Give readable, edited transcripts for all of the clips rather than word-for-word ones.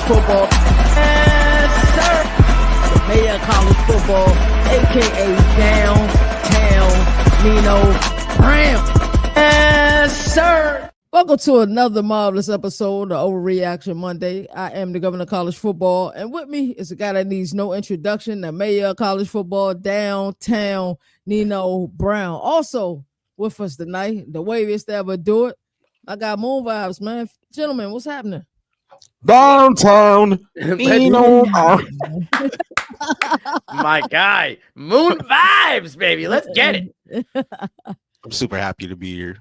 football. Yes, sir. The mayor of college football, a.k.a. Downtown Nino Brown. Yes, sir. Welcome to another marvelous episode of Overreaction Monday. I am the governor of college football, and with me is a guy that needs no introduction, the mayor of college football, Downtown Nino Brown. Also with us tonight, the waviest to ever do it. I got moon vibes, man. Gentlemen, what's happening? Downtown Nino. My guy, moon vibes, baby. Let's get it. I'm super happy to be here.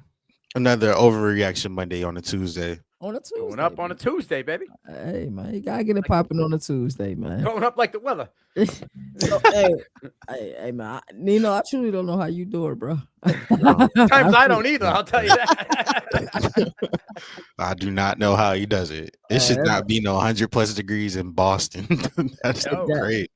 Another Overreaction Monday on a Tuesday. On a Tuesday. Going up on a Tuesday, baby. Hey, man, you gotta get it popping on a Tuesday, man. Going up like the weather. So, hey, man, Nino, I truly don't know how you do it, bro. Times I don't either. I'll tell you that. I do not know how he does it. It should not be no 100+ degrees in Boston. That's great.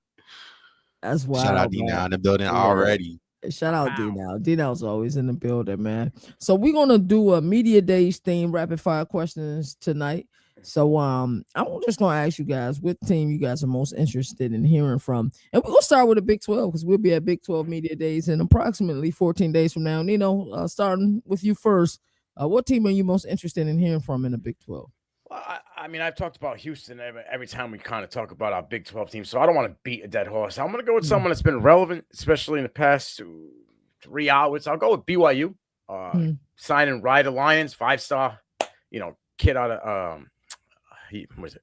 That's wild. Shout out D-Now in the building already. Shout out D-Now. D-Now's always in the building, man. So we're gonna do a media days theme rapid fire questions tonight. So I'm just gonna ask you guys what team you guys are most interested in hearing from, and we're gonna start with the Big 12 because we'll be at Big 12 media days in approximately 14 days from now. Nino, starting with you first, what team are you most interested in hearing from in the Big 12? Well, I mean, I've talked about Houston every time we kind of talk about our Big 12 team, so I don't want to beat a dead horse. I'm going to go with someone that's been relevant, especially in the past 3 hours. I'll go with BYU, signing Ryder Lyons, 5-star, kid out of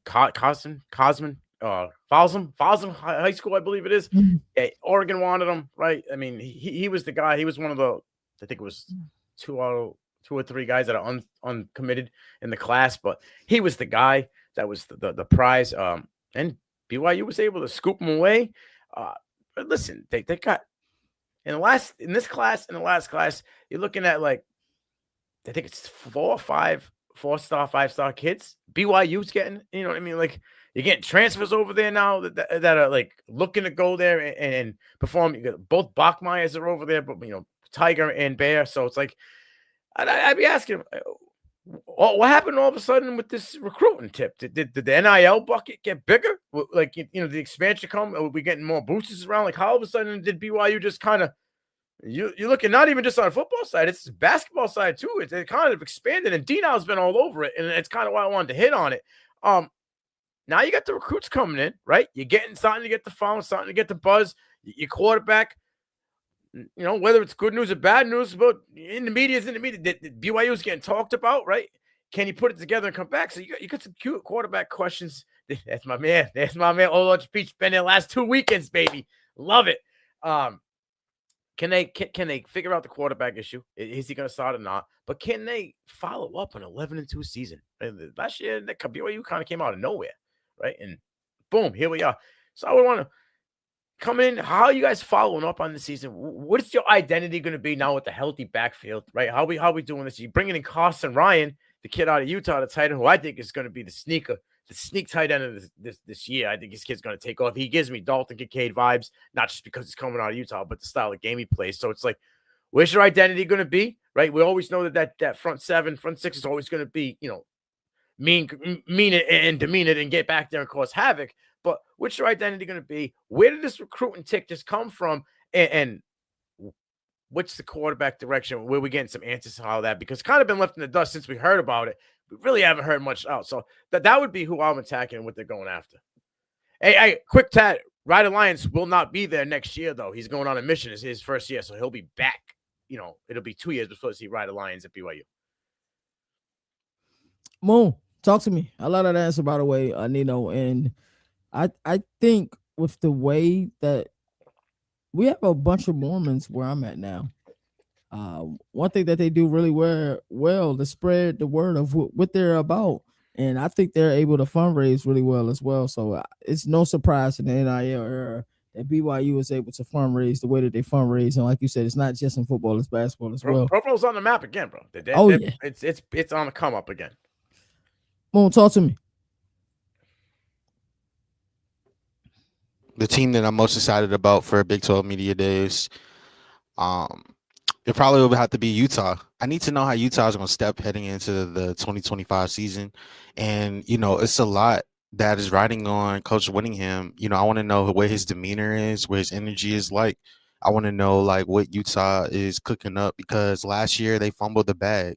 Cosman, Folsom High School, I believe it is. Yeah, Oregon wanted him, right? I mean, he was the guy. He was one of the, I think it was two or three guys that are uncommitted in the class, but he was the guy that was the prize. And BYU was able to scoop him away. But listen, they got in the last class, you're looking at like, I think it's 4 or 5 4-star, 5-star kids. BYU's getting, you know what I mean? Like, you're getting transfers over there now that are like looking to go there and perform. You got both Bachmeyers are over there, but Tiger and Bear. So it's like, I'd be asking, what happened all of a sudden with this recruiting tip? Did the NIL bucket get bigger? Like, the expansion come? Are we getting more boosters around? Like, how all of a sudden did BYU just kind of, you're looking not even just on the football side, it's the basketball side too. It kind of expanded, and D-Now's been all over it, and it's kind of why I wanted to hit on it. Now you got the recruits coming in, right? You're getting starting to get the phone, starting to get the buzz. Your quarterback, whether it's good news or bad news, but in the media, BYU is getting talked about, right? Can you put it together and come back? So you got some cute quarterback questions. That's my man. Old Peach been there last 2 weekends, baby. Love it. Can they figure out the quarterback issue? Is he going to start or not? But can they follow up an 11-2 season? Last year, BYU kind of came out of nowhere, right? And boom, here we are. So I would want to come in. How are you guys following up on the season? What is your identity going to be now with the healthy backfield, right? How we doing this? You bringing in Carson Ryan, the kid out of Utah, the tight end, who I think is going to be the sneak tight end of this year. I think this kid's going to take off. He gives me Dalton Kincaid vibes, not just because he's coming out of Utah, but the style of game he plays. So it's like, where's your identity going to be, right? We always know that front 7, front 6 is always going to be, mean it and demean it and get back there and cause havoc. But what's your identity going to be? Where did this recruiting tick just come from? And what's the quarterback direction? Where we getting some answers to all that? Because it's kind of been left in the dust since we heard about it. We really haven't heard much out. So that would be who I'm attacking and what they're going after. Hey, quick tat. Ryder Lyons will not be there next year, though. He's going on a mission. It's his first year, so he'll be back. It'll be 2 years before we see Ryder Lyons at BYU. Moon, talk to me. I love that answer, by the way, Nino. And I think with the way that we have a bunch of Mormons where I'm at now, one thing that they do really well to spread the word of what they're about. And I think they're able to fundraise really well as well. So it's no surprise in the NIL era that BYU is able to fundraise the way that they fundraise. And like you said, it's not just in football, it's basketball as well. Provo's on the map again, bro. Yeah. It's on the come up again. Moon, talk to me. The team that I'm most excited about for Big 12 Media Days, it probably will have to be Utah. I need to know how Utah is going to step heading into the 2025 season. And, it's a lot that is riding on Coach Whittingham. I want to know what his demeanor is, what his energy is like. I want to know like what Utah is cooking up because last year they fumbled the bag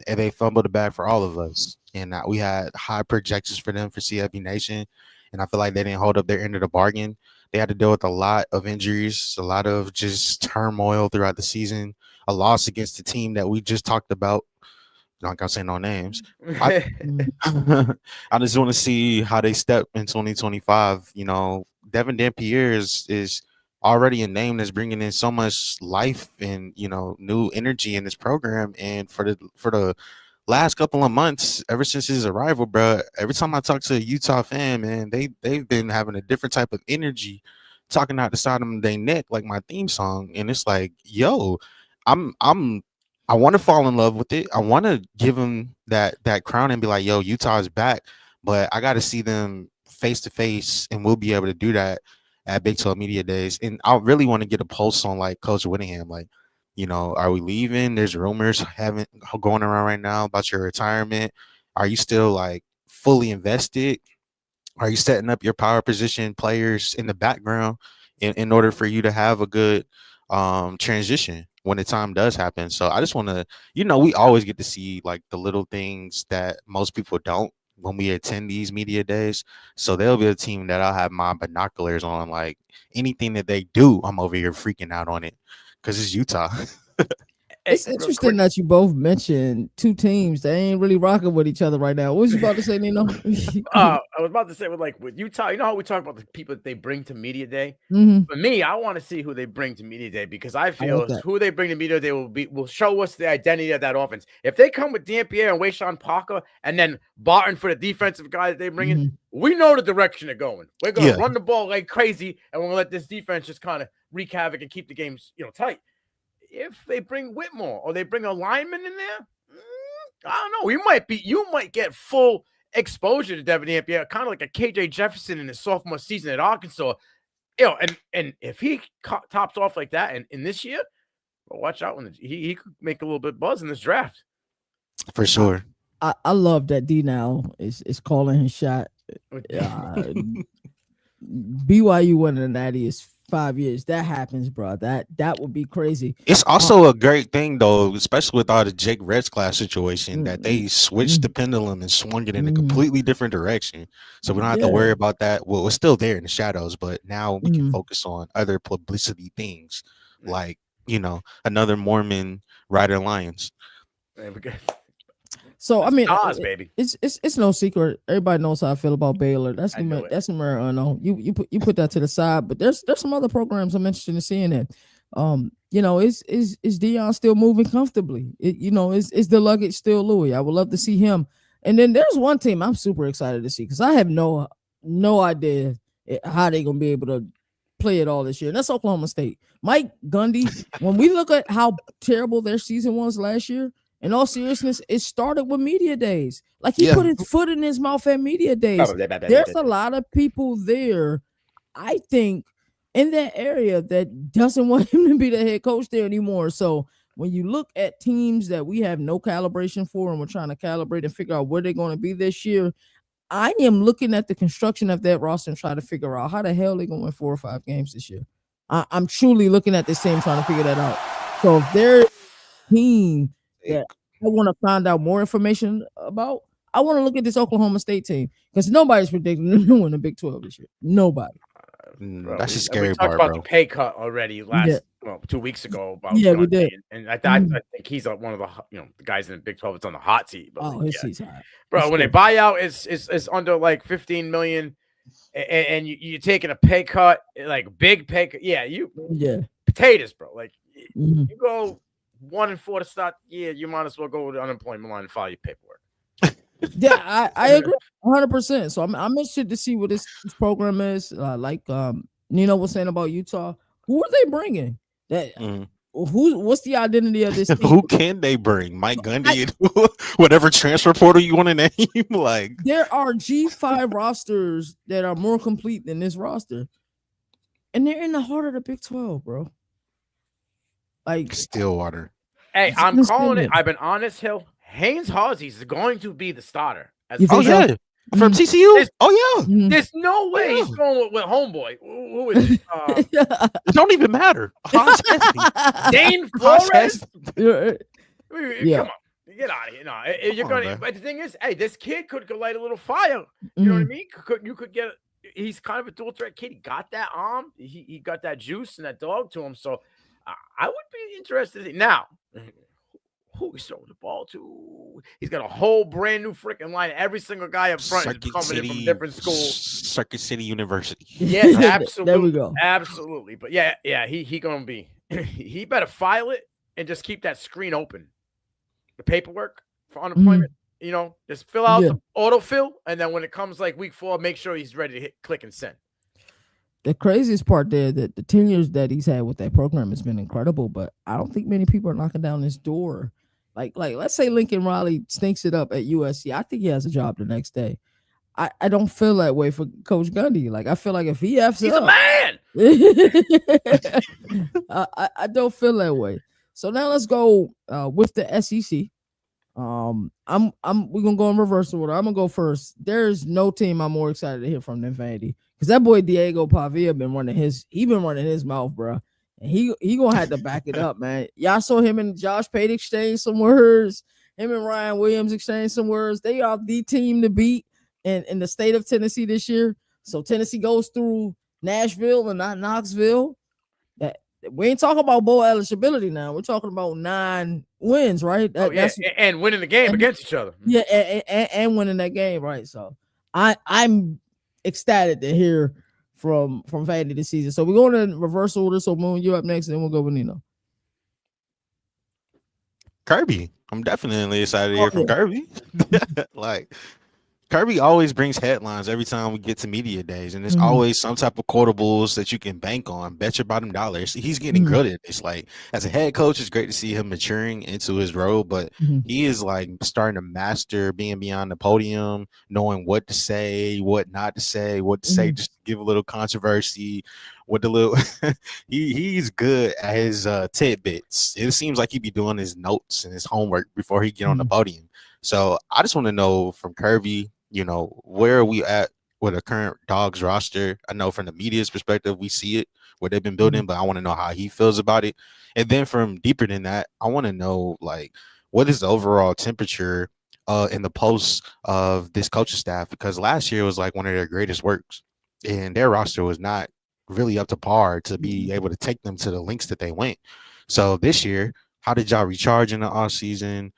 and they fumbled the bag for all of us. And we had high projections for them for CFB Nation, and I feel like they didn't hold up their end of the bargain. They had to deal with a lot of injuries, a lot of just turmoil throughout the season, a loss against the team that we just talked about. Not gonna say no names. I Mm. I just want to see how they step in 2025. Devin Dampier is already a name that's bringing in so much life and new energy in this program. And for the last couple of months, ever since his arrival, bro, every time I talk to a Utah fan, man, they've been having a different type of energy, talking out the side of their neck, like my theme song, and it's like, yo, I'm I want to fall in love with it. I want to give him that crown and be like, "Yo, Utah is back," but I got to see them face to face, and we'll be able to do that at Big 12 Media Days. And I really want to get a pulse on like Coach Whittingham, like, are we leaving? There's rumors having going around right now about your retirement. Are you still like fully invested? Are you setting up your power position players in the background in order for you to have a good transition when the time does happen? So I just want to, we always get to see like the little things that most people don't when we attend these media days. So there'll be a team that I'll have my binoculars on, like anything that they do, I'm over here freaking out on it because it's Utah. Hey, It's real interesting quick. that you both mentioned two teams that ain't really rocking with each other right now. What was you about to say, Nino? I was about to say with Utah, you know how we talk about the people that they bring to media day. Hmm. For me, I want to see who they bring to media day because I I feel like that. who they bring to media day will show us the identity of that offense. If they come with Dampier and Wayshawn Parker and then Barton for the defensive guy that they bring in, Hmm. we know the direction they're going. We're going to Yeah, run the ball like crazy, and we're going to let this defense just kind of wreak havoc and keep the games tight. If they bring Whitmore or they bring a lineman in there, I don't know. You might get full exposure to Devin Dampier, kind of like a KJ Jefferson in his sophomore season at Arkansas. And if he tops off like that in this year, well, watch out when he could make a little bit buzz in this draft. for I, sure. I love that D now is calling his shot. Uh, BYU winning the Natty is 5 years. That happens, bro. That would be crazy. It's Uh, also a great thing though, especially with all the Jake Reds class situation, that mm, they switched the mm, pendulum and swung it in a mm, completely different direction. So we don't have to yeah. worry about that. Well, it's still there in the shadows, but now we can Mm. focus on other publicity things like, another Mormon riding lions. Yeah, we got So the I mean, stars, baby. it's no secret. Everybody knows how I feel about Baylor. I knew it. That's number unknown. You put that to the side. But there's some other programs I'm interested in seeing it. Is Dion still moving comfortably? Is the luggage still Louis? I would love to see him. And then there's one team I'm super excited to see because I have no idea how they gonna be able to play it all this year. And that's Oklahoma State. Mike Gundy. When we look at how terrible their season was last year, in all seriousness, it started with media days. Like he Yeah, put his foot in his mouth at media days. There's a lot of people there, I think, in that area that doesn't want him to be the head coach there anymore. So when you look at teams that we have no calibration for and we're trying to calibrate and figure out where they're going to be this year, I am looking at the construction of that roster and trying to figure out how the hell they're going to win 4 or 5 games this year. I'm truly looking at this team trying to figure that out. So if there's a team that I want to find out more information about, I want to look at this Oklahoma State team because nobody's predicting them to win the Big 12 this year. Nobody. Bro, that's the we scary talked part, about the bro. pay cut already Yeah, 2 weeks ago about yeah, we Gundy, did. and I Mhm. think he's one of the the guys in the Big 12 that's on the hot seat. But Oh, like, his yeah, seat's high. bro, It's when they good. buy out is under like 15 million, and you're taking a pay cut, like big pay cut. Yeah, you Yeah. potatoes, bro. Like Mhm. you go 1-4 to start. Yeah, you might as well go to the unemployment line and file your paperwork. Yeah, I agree 100%. So I'm interested to see what this program is. Like Nino was saying about Utah. Who are they bringing? That Mhm. what's the identity of this team? Who can they bring? Mike I, Gundy and whatever transfer portal you want to name. Like there are G5 rosters that are more complete than this roster. And they're in the heart of the Big 12, bro. Like Stillwater. Hey, it's I'm calling it. insane. I've been honest, Hill. Haynes Halsey is going to be the starter. As You Oh think far as so? yeah. from Mhm. TCU. There's- Oh yeah, Mhm. There's no way he's Yeah. going with homeboy. Who is it? It don't even matter. Hans Anthony. Dane Hans Flores? Yeah. Yeah. Come on, get out of here. No, you're Come on, gonna. man. But the thing is, hey, this kid could go light a little fire. You know what I Mhm. mean? You could get. He's kind of a dual threat kid. He got that arm. He got that juice and that dog to him. So I would be interested. Now, who he's throwing the ball to? He's got a whole brand new freaking line. Every single guy up front is Circuit coming in from City, different schools. Circuit City University. Yes, There we absolutely, go. absolutely. But yeah, he gonna be. He better file it and just keep that screen open. The paperwork for unemployment, just fill out Yeah. the autofill, and then when it comes like week 4, make sure he's ready to hit click and send. The craziest part there that the 10 years that he's had with that program has been incredible, but I don't think many people are knocking down his door. Like let's say Lincoln Riley stinks it up at USC. I think he has a job the next day. I don't feel that way for Coach Gundy. Like I feel like if he F's He's up, a man. I don't feel that way. So now let's go with the SEC. We're gonna go in reverse order. I'm gonna go first. There's no team I'm more excited to hear from than Vandy, because that boy Diego Pavia been running his mouth, bro, and he gonna have to back it up, man. Y'all saw him and Josh Pate exchange some words. Him and Ryan Williams exchange some words. They are the team to beat in the state of Tennessee this year. So Tennessee goes through Nashville and not Knoxville. That we ain't talking about bowl eligibility now. We're talking about 9 wins, right? That's and winning the game against each other. Yeah, and winning that game, right? So I'm ecstatic to hear from Vandy this season. So we're going in reverse order. So Moon, you're up next, and then we'll go with Nino. Kirby. I'm definitely excited to hear from Kirby. Like Kirby always brings headlines every time we get to media days, and there's always some type of quotables that you can bank on. Bet your bottom dollar. He's getting grilled. It's like, as a head coach, it's great to see him maturing into his role, but he is like starting to master being beyond the podium, knowing what to say, what not to say, what to say, just to give a little controversy. With the little, he's good at his tidbits. It seems like he be doing his notes and his homework before he get on the podium. So I just want to know from Kirby, where are we at with the current Dogs roster? I know from the media's perspective, we see it, what they've been building, but I want to know how he feels about it. And then from deeper than that, I want to know, like, what is the overall temperature in the post of this coaching staff? Because last year was like one of their greatest works, and their roster was not really up to par to be able to take them to the links that they went. So this year, how did y'all recharge in the off season?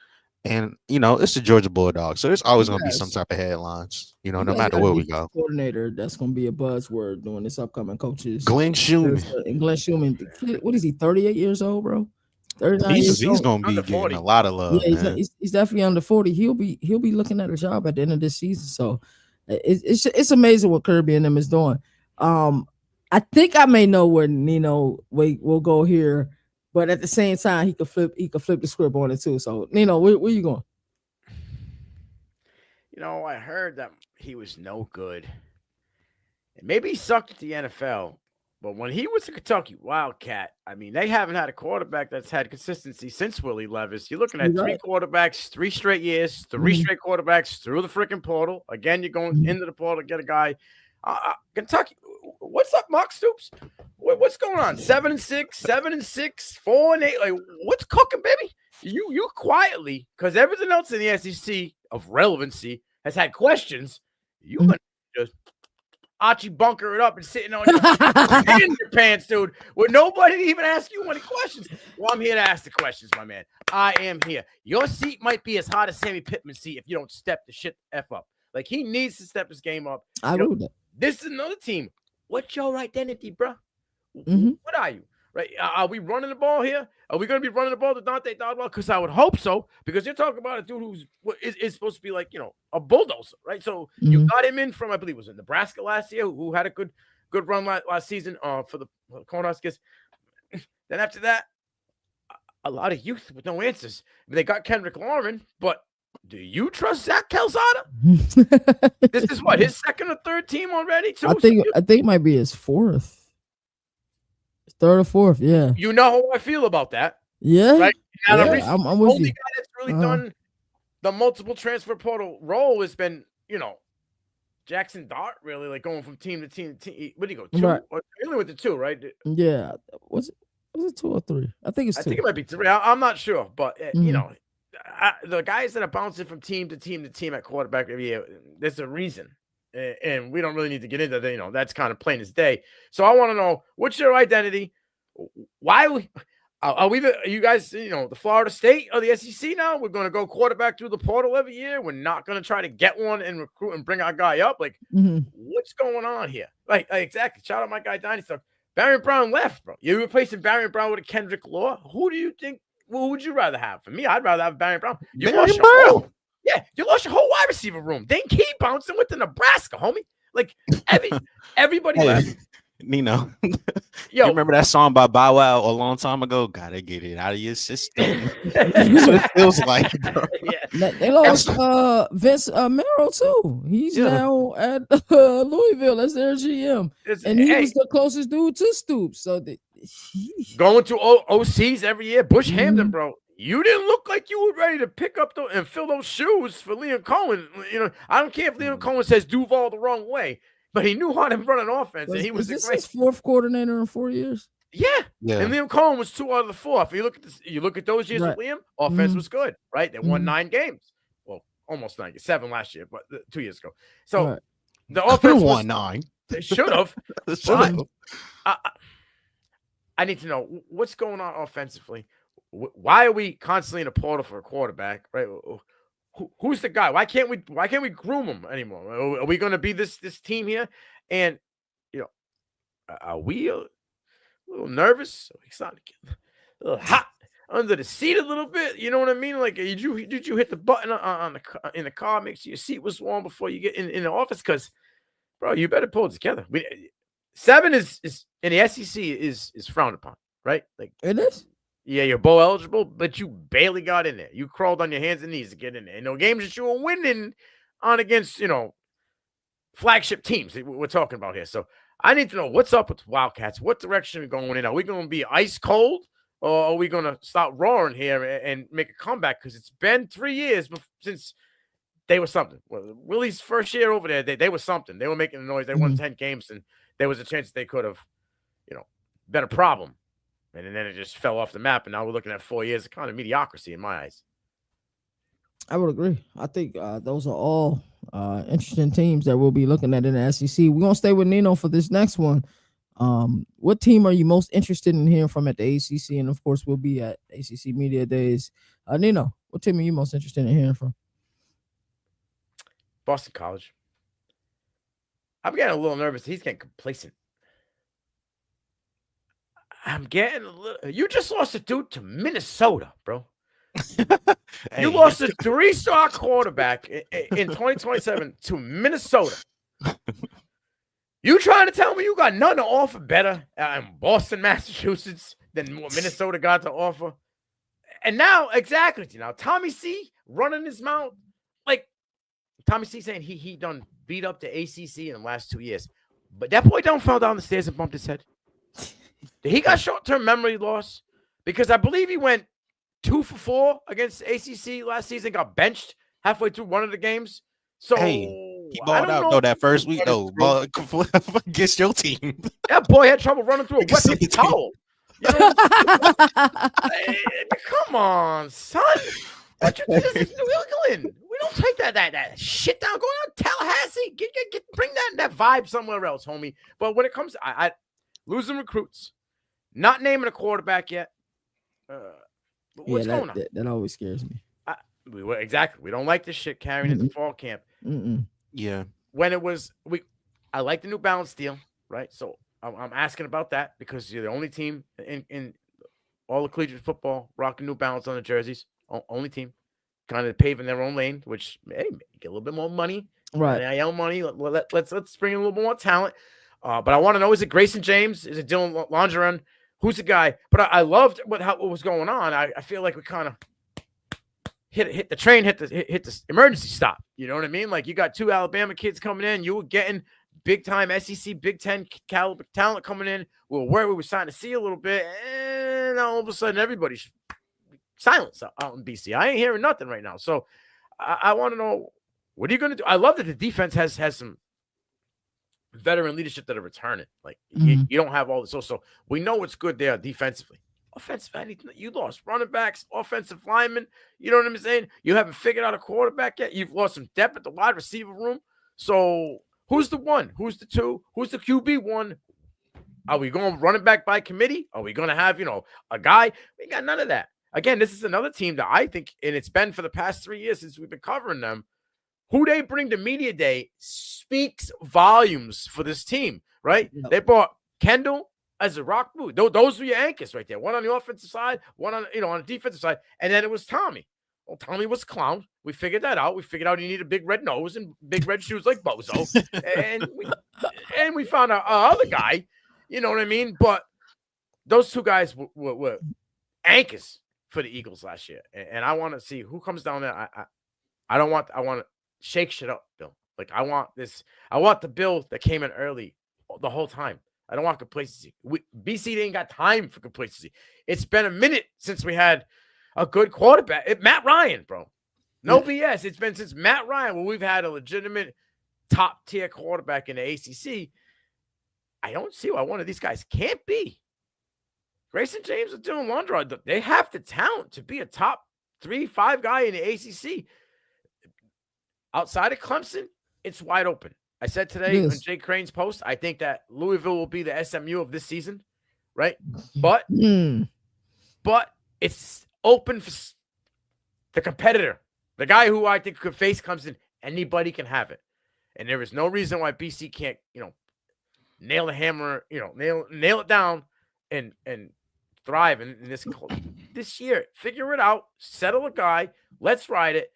And it's the Georgia Bulldogs, so there's always going to be some type of headlines, no matter where we go. Coordinator, that's going to be a buzzword during this upcoming coaches. Glenn Schumann. And Glenn Schumann, what is he? 38 years old, bro. 39 He's years going to be getting a lot of love. Yeah, he's definitely under 40. He'll be looking at a job at the end of this season. So it's amazing what Kirby and them is doing. I think I may know where Nino will go here, but at the same time, he could flip the script on it too. So Nino, where you going? I heard that he was no good. And maybe he sucked at the NFL, but when he was a Kentucky Wildcat, I mean, they haven't had a quarterback that's had consistency since Willie Levis. You're looking at 3 quarterbacks, 3 straight years, 3 straight quarterbacks through the freaking portal. Again, you're going into the portal to get a guy. Kentucky, what's up, Mark Stoops? What's going on? 7-6, 7-6, 4-8. Like, what's cooking, baby? You quietly, because everything else in the SEC of relevancy has had questions. You gonna just Archie bunker it up and sitting on your pants, dude, with nobody to even ask you any questions. Well, I'm here to ask the questions, my man. I am here. Your seat might be as hot as Sammy Pittman's seat if you don't step the shit F up. Like, he needs to step his game up. I know that. This is another team. What's your identity, bro? What are you? Right? Are we running the ball here? Are we going to be running the ball to Dante Dodwell? Because I would hope so. Because you're talking about a dude who's is supposed to be like, a bulldozer, right? So you got him in from, I believe, was it Nebraska last year, who had a good run last season for the Cornhuskers. Then after that, a lot of youth with no answers. They got Kendrick Lauren, but do you trust Zach Calzada? This is what, his second or third team already? Too? I think it might be his 4th. 3rd or 4th, yeah. You know how I feel about that. Yeah. Right? Yeah, I'm with you. Only guy that's really done the multiple transfer portal role has been, Jackson Dart, really, like going from team to team to team. What do you go, 2? Right. Or only went to 2, right? Yeah. Was it 2 or 3? I think it's I 2. think it might be 3. I'm not sure, but you Mhm. know, the guys that are bouncing from team to team to team at quarterback every year, there's a reason, and we don't really need to get into that. You know, that's kind of plain as day. So I want to know, what's your identity? Why are we you guys, you know, the Florida State or the SEC now? We're going to go quarterback through the portal every year. We're not going to try to get one and recruit and bring our guy up. Like, Mhm. what's going on here? Like exactly. Shout out my guy Dynasty. Barry Brown left, bro. You're replacing Barry Brown with a Kendrick Law. Who do you think? Who would you rather have? For me, I'd rather have Barry Brown. You Barry lost your Brown. whole, you lost your whole wide receiver room. They keep bouncing with the Nebraska, homie. Like everybody left. Nino, Yo, you remember that song by Bow Wow a long time ago? Gotta get it out of your system. That's what it feels like, bro. Yeah. They lost Vince Merrill too. He's now at Louisville as their GM, and he was the closest dude to Stoops. So going to OCs every year. Bush Hamden, bro. You didn't look like you were ready to pick up and fill those shoes for Liam Cohen. You know, I don't care if Liam Cohen says Duval the wrong way, but he knew how to run an offense, and he was this his 4th coordinator in 4 years. Yeah. And Liam Cohen was 2 out of the 4. If you look at this, you look at those years with Liam, offense was good, right? They won 9 games. Well, almost 9, 7 last year, but 2 years ago. So the offense won 9. They should have. I need to know what's going on offensively. Why are we constantly in a portal for a quarterback, right? Who's the guy? Why can't we groom him anymore? Are we going to be this team here? And you know, are we a little nervous? Are we starting to get a little hot under the seat a little bit? You know what I mean? Like, did you hit the button in the car? Make sure your seat was warm before you get in the office, because, bro, you better pull it together. 7 is in the SEC is frowned upon, right? Like, it is. Yeah, you're bowl eligible, but you barely got in there. You crawled on your hands and knees to get in there. And no games that you were winning on against, you know, flagship teams that we're talking about here. So I need to know what's up with Wildcats. What direction are we going in? Are we going to be ice cold, or are we going to start roaring here and make a comeback? Because it's been 3 years since they were something. Well, Willie's first year over there, they were something. They were making a noise. They won 10 games, and there was a chance that they could have, you know, been a problem. And then it just fell off the map, and now we're looking at 4 years of kind of mediocrity in my eyes. I would agree. I think those are all interesting teams that we'll be looking at in the SEC. We're going to stay with Nino for this next one. What team are you most interested in hearing from at the ACC? And, of course, we'll be at ACC Media Days. Nino, what team are you most interested in hearing from? Boston College. I'm getting a little nervous. He's getting complacent. I'm getting a little. You just lost a dude to Minnesota, bro. You lost a 3-star quarterback in 2027 to Minnesota. You trying to tell me you got nothing to offer better in Boston, Massachusetts than what Minnesota got to offer? And now, exactly, now Tommy C running his mouth. Like, Tommy C saying he done beat up the ACC in the last 2 years. But that boy don't fall down the stairs and bumped his head. He got short-term memory loss, because I believe he went 2 for 4 against ACC last season, got benched halfway through one of the games. So he balled out though that first week though, against your team. That boy had trouble running through a wet towel. You know? Hey, come on, son. What you think this is New England? We don't take that shit down. Go on Tallahassee. Bring that vibe somewhere else, homie. But when it comes to I losing recruits, not naming a quarterback yet. What's going on? That always scares me. Exactly. We don't like this shit carrying into fall camp. Yeah. When it was, I like the New Balance deal, right? So I'm asking about that, because you're the only team in all of collegiate football rocking New Balance on the jerseys. Only team, kind of paving their own lane, which, hey, get a little bit more money, right? NIL money. Let's bring in a little more talent. But I want to know: is it Grayson James? Is it Dylan Longeron? Who's the guy? But I loved what was going on. I feel like we kind of hit the train, hit the emergency stop. You know what I mean? Like, you got 2 Alabama kids coming in. You were getting big time SEC, Big Ten caliber talent coming in. We were worried we were starting to see a little bit, and all of a sudden everybody's silence out in BC. I ain't hearing nothing right now. So I want to know, what are you going to do? I love that the defense has some veteran leadership that are returning. Like Mhm. you don't have all this. So we know what's good there defensively. Offensive, you lost running backs, offensive linemen. You know what I'm saying? You haven't figured out a quarterback yet. You've lost some depth at the wide receiver room. So who's the one? Who's the two? Who's the QB one? Are we going running back by committee? Are we going to have, a guy? We got none of that. Again, this is another team that I think, and it's been for the past 3 years since we've been covering them, who they bring to media day speaks volumes for this team, right? Yep. They brought Kendall as a rock move. Those were your anchors right there. One on the offensive side, one on the defensive side, and then it was Tommy. Well, Tommy was a clown. We figured that out. We figured out he needed a big red nose and big red shoes like Bozo, and we found our other guy. You know what I mean? But those two guys were anchors for the Eagles last year, and I want to see who comes down there. I want to shake shit up, Bill. Like I want the Bill that came in early the whole time. I don't want complacency. BC ain't got time for complacency. It's been a minute since we had a good quarterback. Matt Ryan, bro. No BS. It's been since Matt Ryan when we've had a legitimate top tier quarterback in the ACC. I don't see why one of these guys can't be. Grayson James and Dylan Lundrod, they have the talent to be a top 3-5 guy in the ACC. Outside of Clemson, it's wide open. I said today on Jay Crane's post, I think that Louisville will be the SMU of this season, right? But it's open for the competitor. The guy who I think could face Clemson, anybody can have it. And there is no reason why BC can't, nail the hammer, nail it down and thrive in this year. Figure it out, settle a guy, let's ride it,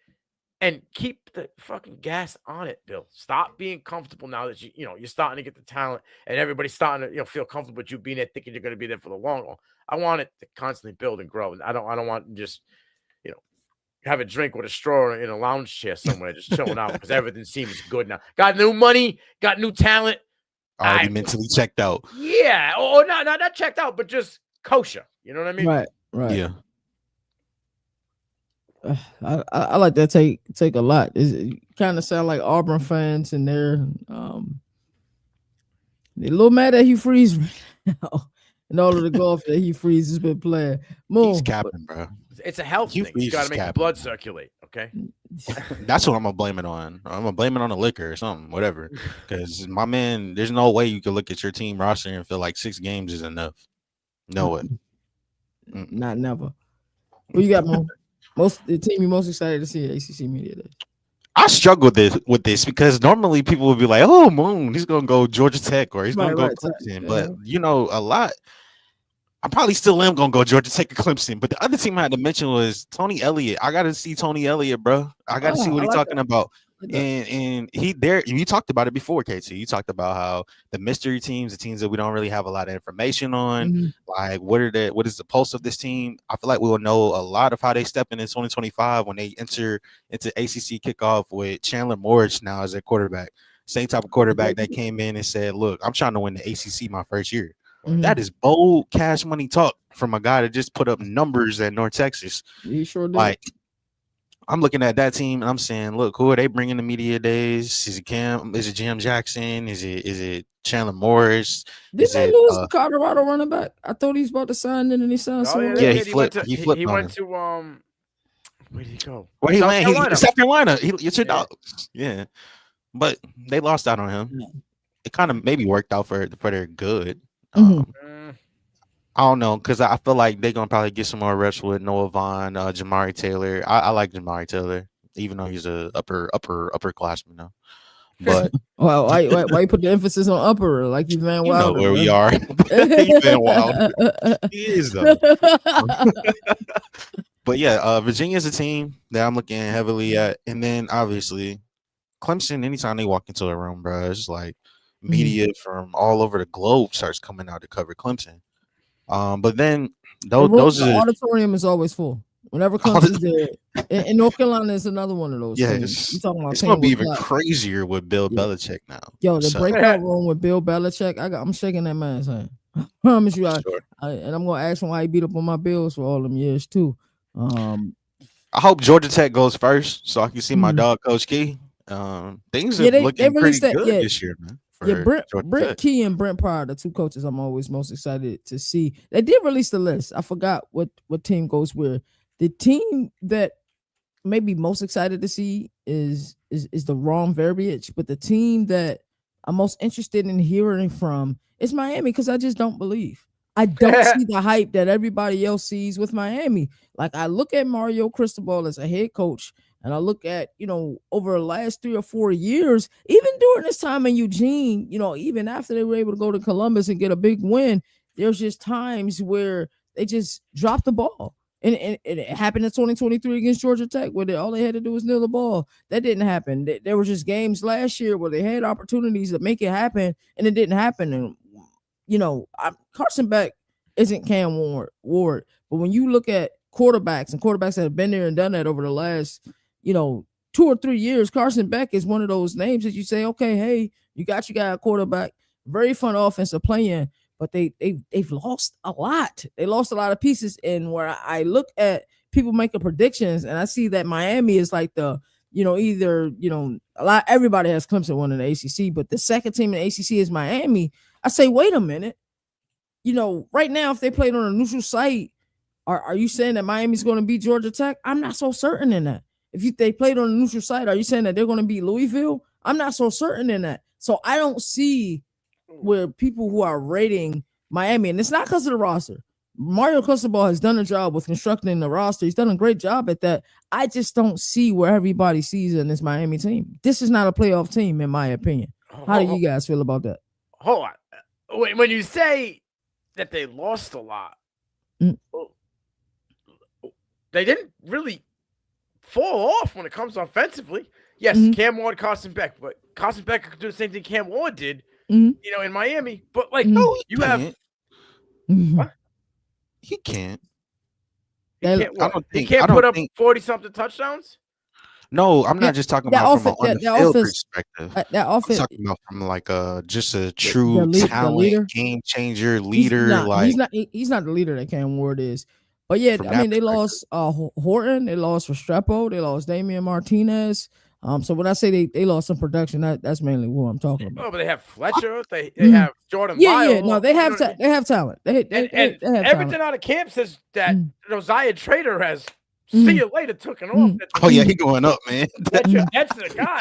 and keep the fucking gas on it, Bill. Stop being comfortable now that you're starting to get the talent and everybody's starting to feel comfortable with you being there, thinking you're going to be there for the long haul. I want it to constantly build and grow, and I don't want to just have a drink with a straw in a lounge chair somewhere, just chilling out because everything seems good now. Got new money, got new talent. Already mentally checked out. Yeah. Oh, no, not checked out, but just kosher. You know what I mean? Right. Yeah. I like that take a lot. It kind of sound like Auburn fans, and they're a little mad that Hugh Freeze right now. And all of the golf that Hugh Freeze has been playing. He's capping, bro. It's a health thing. You got to make the blood circulate. Okay. That's what I'm gonna blame it on. I'm gonna blame it on the liquor or something, whatever. Because my man, there's no way you can look at your team roster and feel like 6 games is enough. No way. Not never. What you got, Mo? The team you most excited to see at ACC Media Day? I struggle with this because normally people would be like, "Oh, Moon, he's gonna go Georgia Tech or he's gonna go Clemson," but a lot. I probably still am gonna go Georgia Tech or Clemson, but the other team I had to mention was Tony Elliott. I got to see Tony Elliott, bro. I got to see what he's talking about. And you talked about it before, KT. You talked about how the mystery teams, the teams that we don't really have a lot of information on, like what is the pulse of this team? I feel like we will know a lot of how they step in 2025 when they enter into ACC kickoff with Chandler Morris now as their quarterback. Same type of quarterback that came in and said, "Look, I'm trying to win the ACC my first year." That is bold cash money talk from a guy that just put up numbers at North Texas. He sure did. Like, I'm looking at that team and I'm saying, look, who are they bringing to media days? Is it Cam? Is it Jim Jackson? Is it Chandler Morris? Did they lose the Colorado running back? I thought he was about to sign in and he signed somewhere. Yeah, he flipped. He went to where did he go? Where he landed? South Carolina. It's your dog. Yeah, but they lost out on him. It kind of maybe worked out for their good. I don't know, because I feel like they're gonna probably get some more reps with Noah Vaughn, Jamari Taylor. I like Jamari Taylor, even though he's a upperclassman now. But well, why you put the emphasis on upper like you Van Wilder? You know where we are. He's Van Wilder. He is though. But yeah, Virginia's a team that I'm looking heavily at, and then obviously Clemson. Anytime they walk into a room, bro, it's like media from all over the globe starts coming out to cover Clemson. But then the auditorium is always full. Whenever Clemson's there, in North Carolina is another one of those. Yeah, it's gonna be even crazier with Bill Belichick now. Yo, the breakout room with Bill Belichick, I'm shaking that man's hand. I promise you, and I'm gonna ask him why he beat up on my Bills for all them years too. I hope Georgia Tech goes first so I can see my dog Coach Key. Things are looking pretty good this year, man. Yeah, for Georgia Brent Tech. Key and Brent Pryor, the two coaches I'm always most excited to see. They did release the list. I forgot what team goes where. The team that maybe most excited to see is the wrong verbiage, but the team that I'm most interested in hearing from is Miami because I just don't believe. I don't see the hype that everybody else sees with Miami. Like I look at Mario Cristobal as a head coach, and I look at over the last 3 or 4 years, even during this time in Eugene, even after they were able to go to Columbus and get a big win, there's just times where they just drop the ball. And it happened in 2023 against Georgia Tech, where all they had to do was kneel the ball. That didn't happen. There were just games last year where they had opportunities to make it happen, and it didn't happen. And Carson Beck isn't Cam Ward, but when you look at quarterbacks that have been there and done that over the last 2 or 3 years, Carson Beck is one of those names that you say, okay, hey, you got a quarterback, very fun offensive plan. But they've lost a lot. They lost a lot of pieces. And where I look at people making predictions, and I see that Miami is like everybody has Clemson winning the ACC, but the second team in the ACC is Miami. I say, wait a minute. Right now, if they played on a neutral site, are you saying that Miami's going to beat Georgia Tech? I'm not so certain in that. If they played on a neutral site, are you saying that they're going to beat Louisville? I'm not so certain in that. So I don't see where people who are rating Miami, and it's not because of the roster. Mario Cristobal has done a job with constructing the roster. He's done a great job at that. I just don't see where everybody sees in this Miami team. This is not a playoff team, in my opinion. How do you guys feel about that? Hold on. When you say that they lost a lot, they didn't really fall off when it comes offensively. Yes, Cam Ward, Carson Beck, but Carson Beck could do the same thing Cam Ward did. In Miami, but No, you have what? He can't. He can't put up 40-something touchdowns. No, I'm not just talking about from an on-the-field perspective. That offense, I'm talking about from like just a true talent, game changer, leader. He's not the leader that Cam Ward is. But yeah, I mean, they lost Horton, they lost Restrepo, they lost Damian Martinez. So when I say they lost some production, that's mainly who I'm talking about. Oh, but they have Fletcher, they have Jordan. Yeah. No, they have talent. They have everything talent. out of camp says that Josiah Trader has see you later taken off. Oh yeah, he going up, man. That's the guy.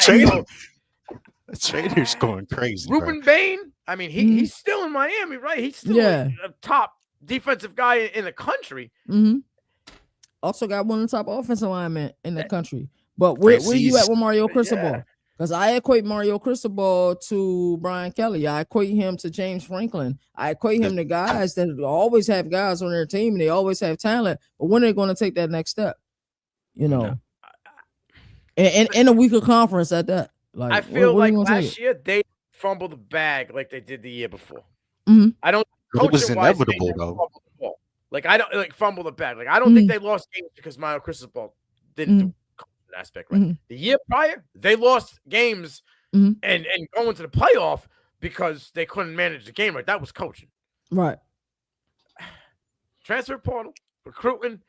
Trader's going crazy. Ruben Bain, I mean, he's still in Miami, right? He's still a top defensive guy in the country. Also got one of the top offensive linemen in the country. But where you at with Mario Cristobal? Because I equate Mario Cristobal to Brian Kelly. I equate him to James Franklin. I equate him to guys that always have guys on their team and they always have talent. But when are they going to take that next step? In a weaker conference at that. Like, I feel like last year they fumbled the bag like they did the year before. I don't. It was inevitable though. Like I don't fumble the bag. Like I don't think they lost games because Mario Cristobal didn't do aspect, right? The year prior, they lost games and going to the playoff because they couldn't manage the game right. That was coaching. Right. Transfer portal, recruitment,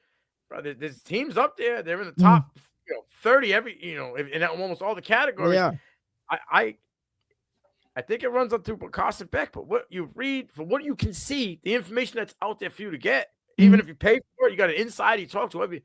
bro, there's teams up there. They're in the top 30 in almost all the categories. Yeah. I think it runs up to Carson Beck, but what you read, for what you can see, the information that's out there for you to get, even if you pay for it, you got an insider, you talk to every.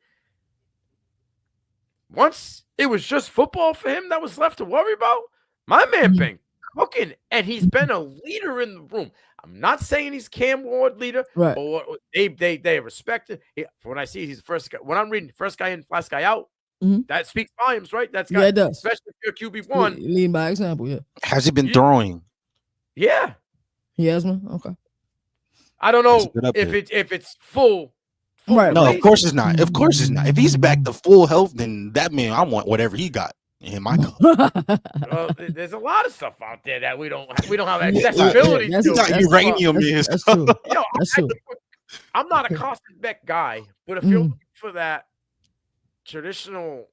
Once it was just football for him that was left to worry about, my man been cooking, and he's been a leader in the room. I'm not saying he's Cam Ward leader, right? But they respect it. When I see he's the first guy, when I'm reading first guy in, last guy out, that speaks volumes, right? That's got, it does. Especially if you're QB1. Lead by example, yeah. Has he been throwing? Yeah. He has one? Okay. I don't know if it's full. Right. No, of course it's not. Of course it's not. If he's back to full health, then that man, I want whatever he got in my cup. Well, there's a lot of stuff out there that we don't have accessibility to. That's uranium is. That's true. That's true. I'm not a Carson Beck guy, but if you're looking for that traditional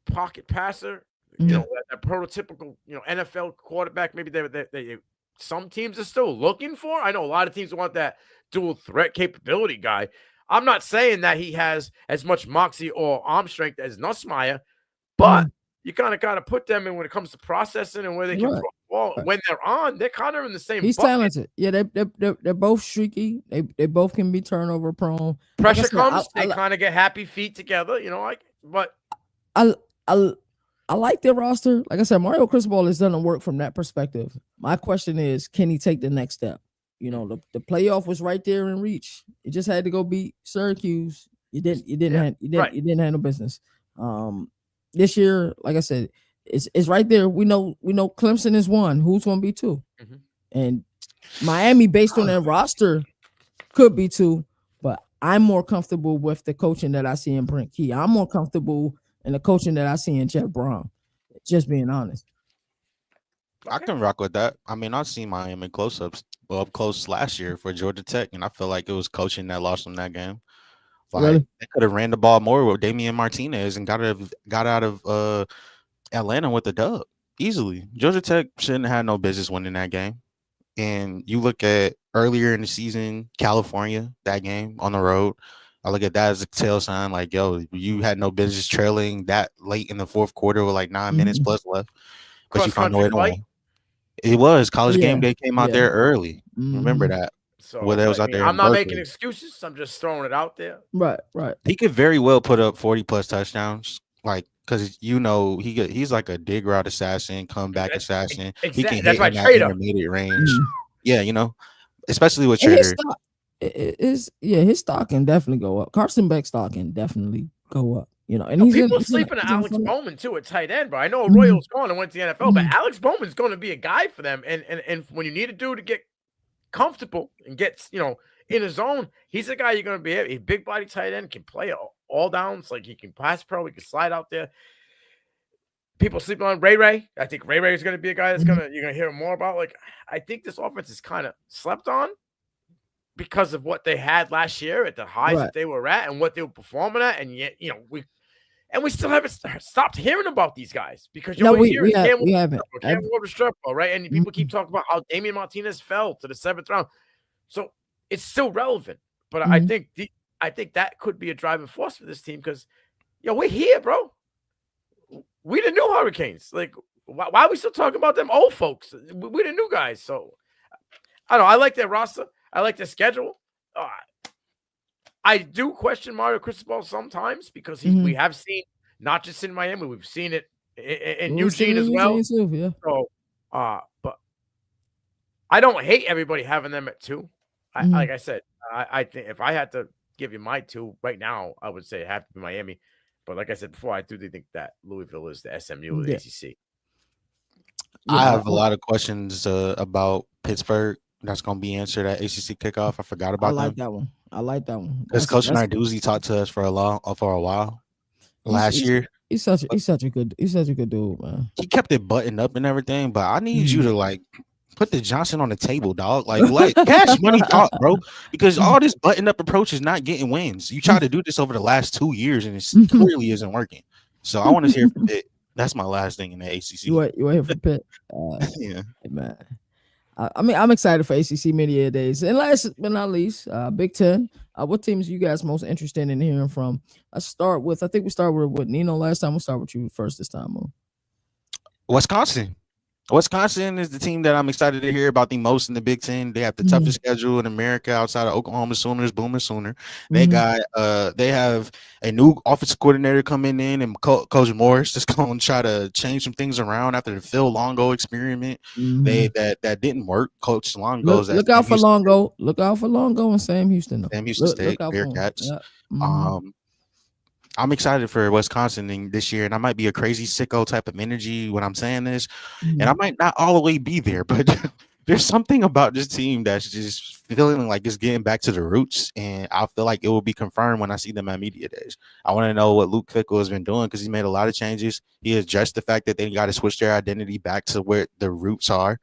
pocket passer, that prototypical, NFL quarterback, maybe they some teams are still looking for. I know a lot of teams want that dual threat capability guy. I'm not saying that he has as much moxie or arm strength as Nussmeier, but you kind of got to put them in when it comes to processing and where they can throw ball. Right. When they're on, they're kind of in the same He's bucket. talented. Yeah, they're both streaky. They both can be turnover prone. Like I Pressure said, comes, they kind of get happy feet together, like. But I I I like their roster. Like I said, Mario Cristobal has done work from that perspective. My question is, can he take the next step? The playoff was right there in reach. You just had to go beat Syracuse. You didn't have no business. This year, like I said, it's right there. We know Clemson is one. Who's gonna be 2? Mhm. And Miami, based on their roster, could be 2. But I'm more comfortable with the coaching that I see in Brent Key. I'm more comfortable in the coaching that I see in Jeff Brown. Just being honest. I can rock with that. I mean, I've seen Miami up close last year for Georgia Tech, and I feel like it was coaching that lost them that game. Like Really? they could have ran the ball more with Damian Martinez and got out of Atlanta with the dub easily. Georgia Tech shouldn't have had no business winning that game. And you look at earlier in the season, California, that game on the road. I look at that as a tail sign, like, yo, you had no business trailing that late in the fourth quarter with like 9 minutes Mhm. plus left, but you cross found a country way to flight. win. It was college Yeah. game day came out Yeah. there early. Remember Mhm. that? Where So they I was out mean, there I'm in not making Berkeley. excuses. I'm just throwing it out there. Right. Right. He could very well put up 40 plus touchdowns, like because he's like a dig route assassin, comeback assassin. He can Exactly. That's hit my in that trade-up. intermediate range. Mhm. Yeah, especially with And his Trader. stock his stock can definitely go up. Carson Beck's stock can definitely go up. And People are sleeping on Alex funny. Bowman too at tight end, bro. I know Mhm. Arroyo's gone and went to the NFL, but Mhm. Alex Bowman's going to be a guy for them. And when you need a dude to get comfortable and get in his zone, he's a guy you're going to be. A big body tight end, can play all downs, like he can pass pro, he can slide out there. People sleeping on Ray Ray. I think Ray Ray is going to be a guy that's Mhm. you're going to hear more about. Like, I think this offense is kind of slept on because of what they had last year at the highs Right. that they were at and what they were performing at. And yet, we still haven't stopped hearing about these guys because you No, always we hear we have Cam we haven't. Restrepo, right? And people keep Mhm. talking about how Damian Martinez fell to the 7th round. So it's still relevant. But I Mhm. think that could be a driving force for this team because we're here, bro. We the new Hurricanes. Like, why are we still talking about them old folks? We the new guys. So I don't know. I like their roster. I like their schedule. I do question Mario Cristobal sometimes because we Mhm. have seen, not just in Miami, we've seen it in We've seen Eugene it as in well. Eugene too, yeah. So, but I don't hate everybody having them at 2. Mhm. Like I said, I think if I had to give you my 2 right now, I would say it have to be Miami. But like I said before, I do think that Louisville is the SMU of the Yeah. ACC. I Yeah. have a lot of questions about Pittsburgh that's going to be answered at ACC kickoff. I forgot I about like them that one. I like that one. because Coach That's Narduzzi talked to us for a while he's last he's year. he's such a good dude, man. He kept it buttoned up and everything, but I need you Mhm. to like put the Johnson on the table, dog. Like let cash money talk, bro. Because all this button up approach is not getting wins. You tried to do this over the last 2 years, and it clearly isn't working. So I want to hear from Pitt. That's my last thing in the You ACC. were here for Pitt. Yeah. Man. I mean, I'm excited for ACC Media Days. And last but not least, Big Ten. What teams are you guys most interested in hearing from? I think we start with Nino last time. We'll start with you first this time. Mo. Wisconsin. Wisconsin is the team that I'm excited to hear about the most in the Big Ten. They have the toughest schedule in America outside of Oklahoma Sooners, Boomer Sooner. They have a new offensive coordinator coming in, and Coach Morris just going to try to change some things around after the Phil Longo experiment. That didn't work. Coach Longo's at Look out for Longo. Look out for Longo and Sam Houston. Though. Sam Houston State Look out for him. Bearcats. Yeah. I'm excited for Wisconsin this year, and I might be a crazy sicko type of energy when I'm saying this, and I might not all the way be there, but there's something about this team that's just feeling like it's getting back to the roots, and I feel like it will be confirmed when I see them at media days. I want to know what Luke Fickle has been doing because he's made a lot of changes. He addressed the fact that they got to switch their identity back to where the roots are.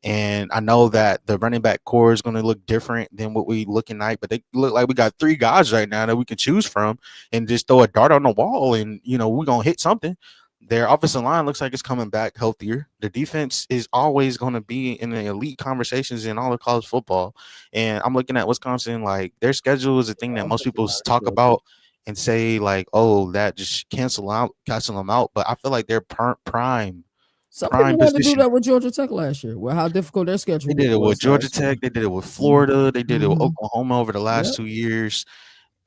And I know that the running back core is going to look different than what we looking like, but they look like we got 3 guys right now that we can choose from and just throw a dart on the wall and, we're going to hit something. Their offensive line looks like it's coming back healthier. The defense is always going to be in the elite conversations in all of college football. And I'm looking at Wisconsin, like their schedule is a thing that most people talk about and say like, oh, that just cancel them out. But I feel like they're prime Some prime people had to do position. that with Georgia Tech last year, with how difficult their They schedule did it with was Georgia last year. Tech. They did it with Florida. They did it with Mm-hmm. Oklahoma over the Yep. last 2 years.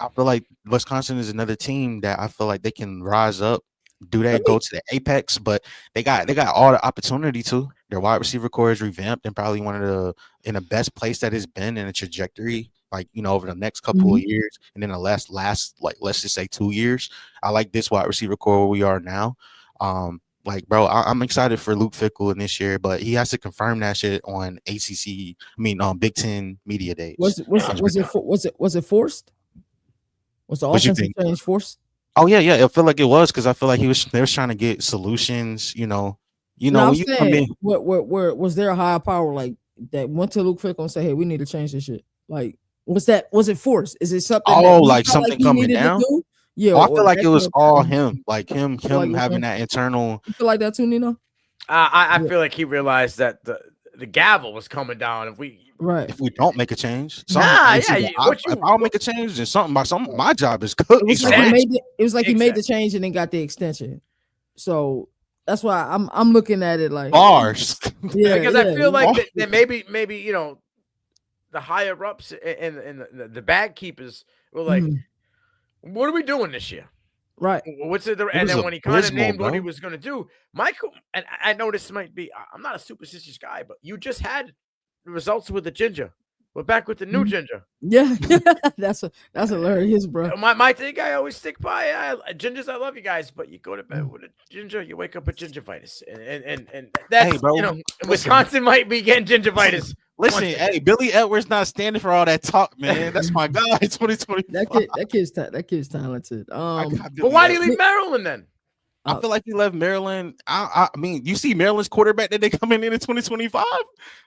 I feel like Wisconsin is another team that I feel like they can rise up, do Let that, me go to the apex, but they got all the opportunity to. Their wide receiver core is revamped and probably one of the in the best place that it's been in a trajectory, like over the next couple mhm. of years, and then the last like let's just say 2 years. I like this wide receiver core where we are now. Like bro, I'm excited for Luke Fickle in this year, but he has to confirm that shit on ACC. I mean, Big Ten media days. Was it forced? Was the What you offensive think? change forced? Oh yeah. I feel like it was because I feel like they was trying to get solutions. No, I'm When you come saying, in, where was there a higher power like that went to Luke Fickle and say, "Hey, we need to change this shit"? Like, was it forced? Is it something that oh, he like felt like something he coming needed to down. do? Yeah, Oh, I or feel like that it was came all from him, like you feel like him it was having him? that internal. You feel like that too, Nino? I Yeah, feel like he realized that the gavel was coming down. If we right. If we don't make a change, something. nah, It's yeah, either if I don't make a change, then my job is It cooked. was like he So exactly, made it was like he made the exactly. change and then got the extension. So that's why I'm looking at it like, bars. yeah, Because I yeah. feel like Bars. that maybe the higher ups and the bag keepers were like, Mhm, what are we doing this year? right. What's it? It And was then when he kind of abysmal, named what he bro. was going to do, Michael, and I know this might be, I'm not a superstitious guy, but you just had the results with the ginger. We're back with the new Mhm. ginger. Yeah, that's hilarious, bro. My thing, I always stick by gingers. I love you guys, but you go to bed Mm. with a ginger, you wake up with gingivitis, and Hey, that's bro. Listen, Wisconsin might be getting gingivitis listen. once Hey, again. Billy Edwards not standing for all that talk, man. That's my guy. 2025. That kid's talented. I got But Billy why do you Edwards. leave Maryland then? I Uh, feel like he left Maryland. I mean, you see Maryland's quarterback that they coming in 2025.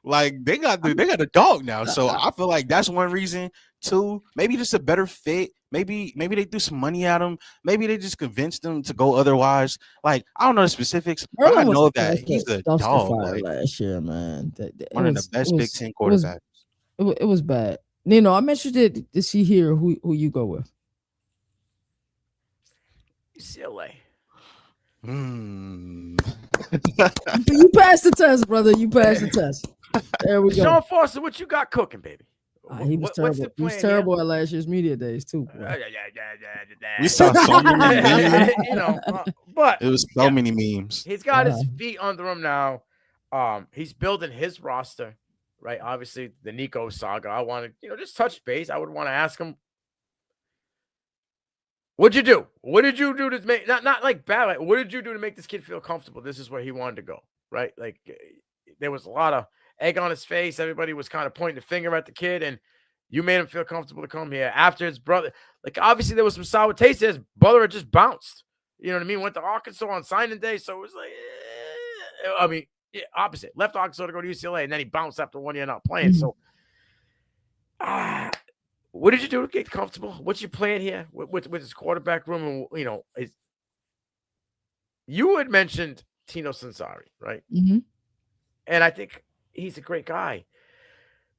Like they got a dog now. So I, I feel like that's one reason. Two, maybe just a better fit. Maybe they threw some money at him. Maybe they just convinced them to go otherwise. Like I don't know the specifics, but I Maryland was know a that he's a dumpster dog. fire Like last year, man. one of the best Big Ten It was quarterbacks. it was bad. Nino, I'm interested to see here who you go with. UCLA. Hmm. You passed the test, brother. You passed the test. There we go. Sean Foster, what you got cooking, baby? He was What's the terrible. He was plan here? terrible at last year's media days too, boy. We saw so many memes. But It was so many memes. he's got his feet under him now. He's building his roster, right? Obviously, the Nico saga. I want to, just touch base. I would want to ask him, what'd you do? What did you do to make not like bad? Like, what did you do to make this kid feel comfortable? This is where he wanted to go, right? Like, there was a lot of egg on his face. Everybody was kind of pointing the finger at the kid, and you made him feel comfortable to come here after his brother. Like, obviously, there was some sour taste. His brother had just bounced. You know what I mean? Went to Arkansas on signing day, so it was like, I mean, opposite. Left Arkansas to go to UCLA, and then he bounced after 1 year not playing. So, what did you do to get comfortable? What's your plan here with his quarterback room? And you had mentioned Tino Sansari, right? Mm-hmm. And I think he's a great guy.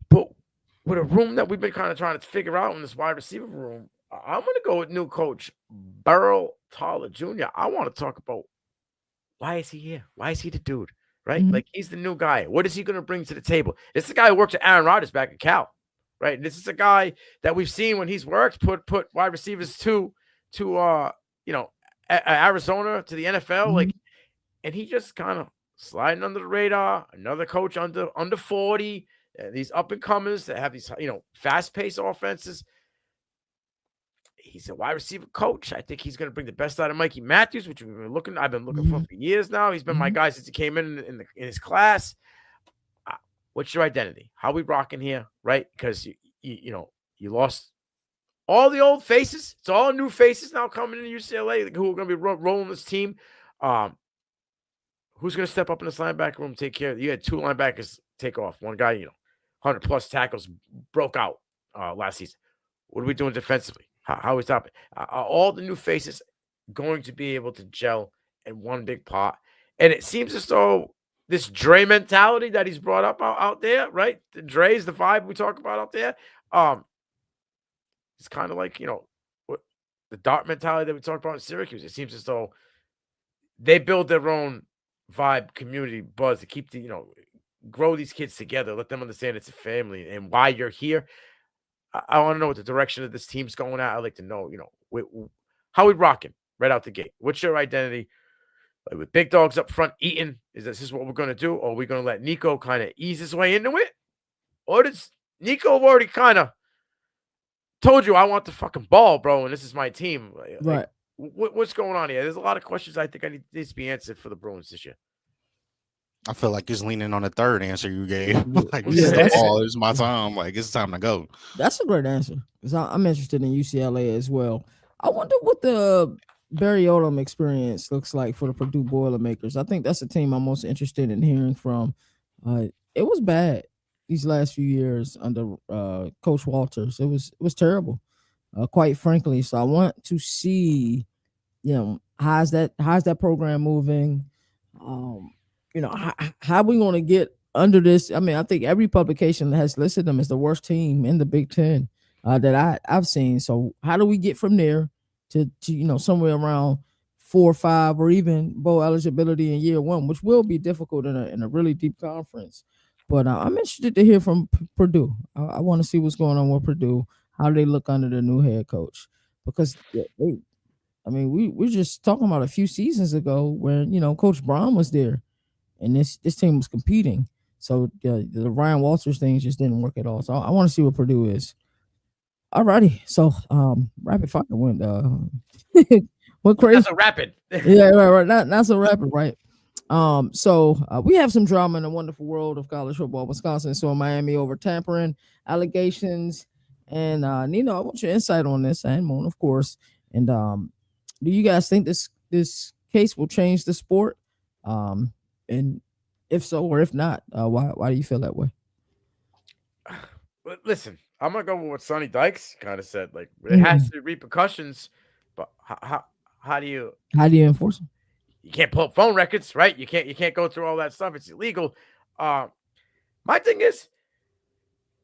But with a room that we've been kind of trying to figure out in this wide receiver room, I'm going to go with new coach Burrell Taller Jr. I want to talk about why is he here? Why is he the dude? Right? Mm-hmm. Like, he's the new guy. What is he going to bring to the table? This is the guy who worked with Aaron Rodgers back at Cal. Right. This is a guy that we've seen when he's worked, put wide receivers to Arizona to the NFL. Mm-hmm. Like, and he just kind of sliding under the radar. Another coach under 40. These up and comers that have these fast paced offenses. He's a wide receiver coach. I think he's going to bring the best out of Mikey Matthews, which I've been looking for years now. He's been my guy since he came in his class. What's your identity? How we rocking here, right? Because you lost all the old faces. It's all new faces now coming into UCLA who are going to be rolling this team. Who's going to step up in this linebacker room, take care of it? You had two linebackers take off. One guy, 100 plus tackles, broke out last season. What are we doing defensively? How are we stopping? Are all the new faces going to be able to gel in one big pot? And it seems as though this Dre mentality that he's brought up out there, right? The Dre is the vibe we talk about out there. It's kind of like, what the Dart mentality that we talked about in Syracuse. It seems as though they build their own vibe, community buzz to keep the grow these kids together, let them understand it's a family and why you're here. I want to know what the direction of this team's going at. I'd like to know, how we rocking right out the gate. What's your identity? Like with big dogs up front eating, is this what we're going to do? Or are we going to let Nico kind of ease his way into it? Or does Nico already kind of told you I want the fucking ball, bro, and this is my team? Right. What's going on here? There's a lot of questions I think needs to be answered for the Bruins this year. I feel like it's leaning on the third answer you gave. Like, Yeah, it's my time. Like, it's time to go. That's a great answer because I'm interested in UCLA as well. I wonder what the Barry Odom experience looks like for the Purdue Boilermakers. I think that's the team I'm most interested in hearing from. It was bad these last few years under Coach Walters. It was terrible, quite frankly. So I want to see, how's that program moving? How we going to get under this? I mean, I think every publication has listed them as the worst team in the Big Ten that I've seen. So how do we get from there to somewhere around 4 or 5 or even bowl eligibility in year one, which will be difficult in a really deep conference. But I'm interested to hear from Purdue. I want to see what's going on with Purdue, how they look under the new head coach, because we were just talking about a few seasons ago when Coach Brown was there, and this team was competing. So the Ryan Walters thing just didn't work at all. So I want to see what Purdue is. Alrighty, so rapid fire went went crazy. That's a rapid. Yeah, right. Not so rapid, right? So we have some drama in the wonderful world of college football. Wisconsin saw Miami over tampering allegations, and Nino, I want your insight on this, and Moon, of course. And do you guys think this case will change the sport? And if so, or if not, why do you feel that way? Listen, I'm gonna go with what Sonny Dykes kind of said. Like, it has to be repercussions, but how do you enforce them? You can't pull up phone records, right? You can't go through all that stuff. It's illegal. My thing is,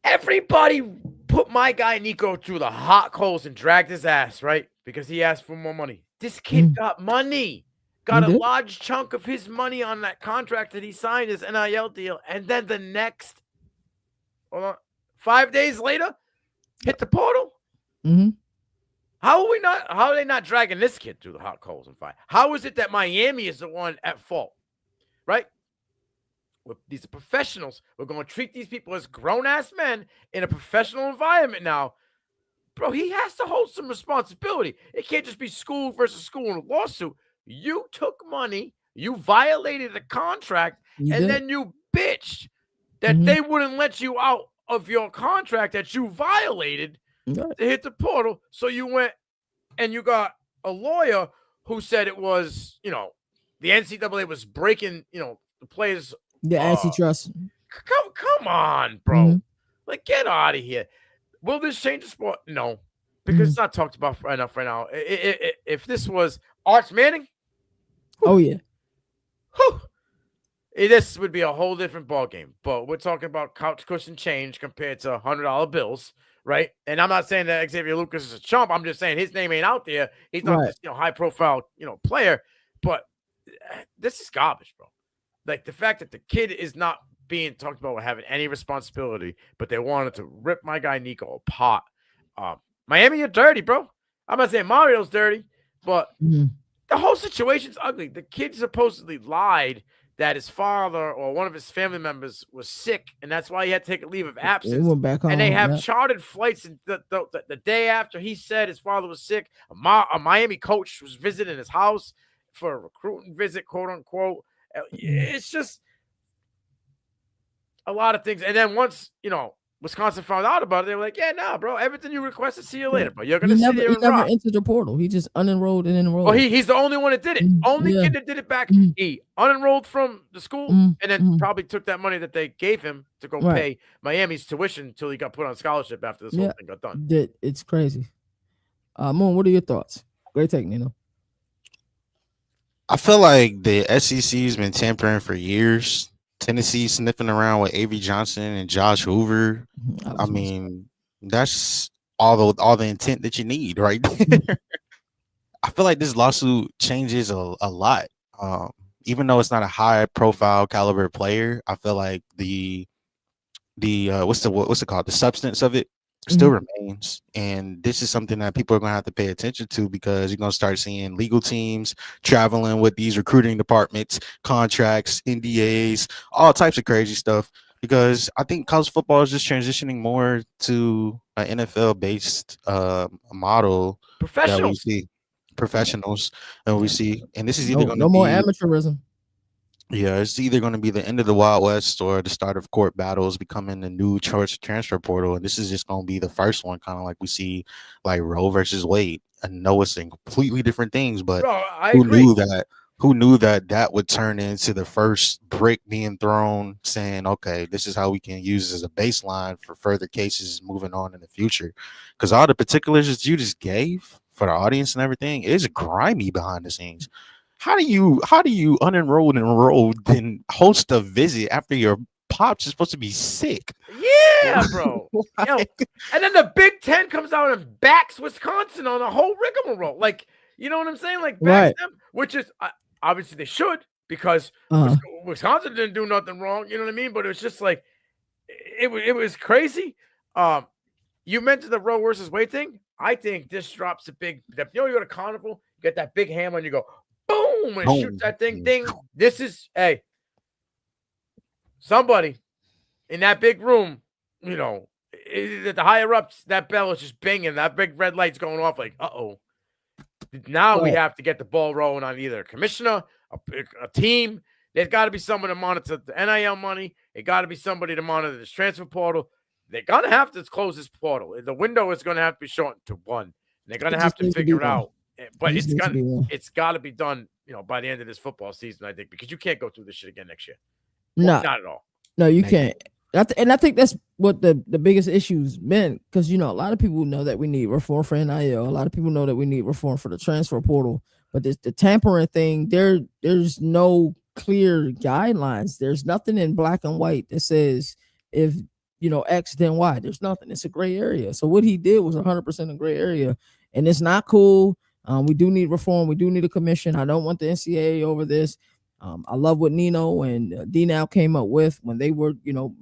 everybody put my guy Nico through the hot coals and dragged his ass, right? Because he asked for more money. This kid got money. Got a large chunk of his money on that contract that he signed, his NIL deal, and then the next 5 days later, hit the portal. Mm-hmm. How are they not dragging this kid through the hot coals and fire? How is it that Miami is the one at fault? Right? These are professionals. We're going to treat these people as grown-ass men in a professional environment now. Bro, he has to hold some responsibility. It can't just be school versus school in a lawsuit. You took money, you violated a contract, then you bitched that they wouldn't let you out of your contract that you violated to hit the portal. So you went and you got a lawyer who said it was, the NCAA was breaking, the players. The antitrust. Come on, bro. Like, get out of here. Will this change the sport? No, because it's not talked about enough right now. If this was Arch Manning, this would be a whole different ball game. But we're talking about couch cushion change compared to $100 bills, right? And I'm not saying that Xavier Lucas is a chump. I'm just saying his name ain't out there. He's not this high profile player. But this is garbage, bro. Like, the fact that the kid is not being talked about having any responsibility, but they wanted to rip my guy Nico apart. Miami, you're dirty, bro. I'm not saying Mario's dirty, but the whole situation's ugly. The kid supposedly lied that his father or one of his family members was sick, and that's why he had to take a leave of absence. Went back home, and they have chartered flights. And the day after he said his father was sick, a Miami coach was visiting his house for a recruiting visit, quote unquote. It's just a lot of things. And then once, Wisconsin found out about it, they were like, yeah, nah, bro, everything you requested, see you later, bro. You're going to sit here and never rock. entered the portal. He just unenrolled and enrolled. Well, he's the only one that did it. Only kid that did it back. He unenrolled from the school and then probably took that money that they gave him to go pay Miami's tuition until he got put on scholarship after this whole thing got done. It's crazy. Moon, what are your thoughts? Great take, Nino. I feel like the SEC's been tampering for years. Tennessee sniffing around with Avery Johnson and Josh Hoover. I mean, that's all the intent that you need right there. I feel like this lawsuit changes a lot. even though it's not a high profile caliber player, I feel like the what's it called, the substance of it still Mhm. remains, and this is something that people are going to have to pay attention to, because you're going to start seeing legal teams traveling with these recruiting departments, contracts, NDAs, all types of crazy stuff, because I think college football is just transitioning more to an NFL based model that we Professionals. see, Yeah, professionals that we yeah. see, and this is either No, going to no more be, amateurism. yeah, it's either going to be the end of the Wild West or the start of court battles becoming the new church transfer portal. And this is just going to be the first one, kind of like we see like Roe versus Wade. I know it's in completely different things, but Bro, I who agree. knew that? Who knew that that would turn into the first brick being thrown, saying, okay, this is how we can use this as a baseline for further cases moving on in the future? Because all the particulars that you just gave for the audience and everything is grimy behind the scenes. How do you unenroll and enroll then host a visit after your pops is supposed to be sick? Yeah, bro. Yo, Like, and then the Big Ten comes out and backs Wisconsin on a whole rigmarole. Like, you know what I'm saying? Like, backs Right. them, which is obviously they should, because Uh-huh. Wisconsin didn't do nothing wrong. You know what I mean? But it was just like it was crazy. Um, you mentioned the Roe versus Wade thing. I think this drops a big. You know, you go to Carnival, you get that big hammer, and you go boom, and shoot boom. that thing. Ding. This is somebody in that big room, you know, the higher ups, that bell is just binging. That big red light's going off. Like, uh-oh. Now we Right. have to get the ball rolling on either a commissioner, a team. There's got to be someone to monitor the NIL money. It got to be somebody to monitor this transfer portal. They're going to have to close this portal. The window is going to have to be shortened to one. And they're going to It have just to needs to be figure it one. out. It But just needs to be one. it's got to be done, by the end of this football season, I think, because you can't go through this shit again next year. No, Not at all. no, you Man, can't. And I think that's what the biggest issue's been, because a lot of people know that we need reform for NIL. A lot of people know that we need reform for the transfer portal. But the tampering thing, there's no clear guidelines. There's nothing in black and white that says if X then Y. There's nothing. It's a gray area. So what he did was 100% a gray area, and it's not cool. We do need reform. We do need a commission. I don't want the NCAA over this. I love what Nino and D now came up with when they were,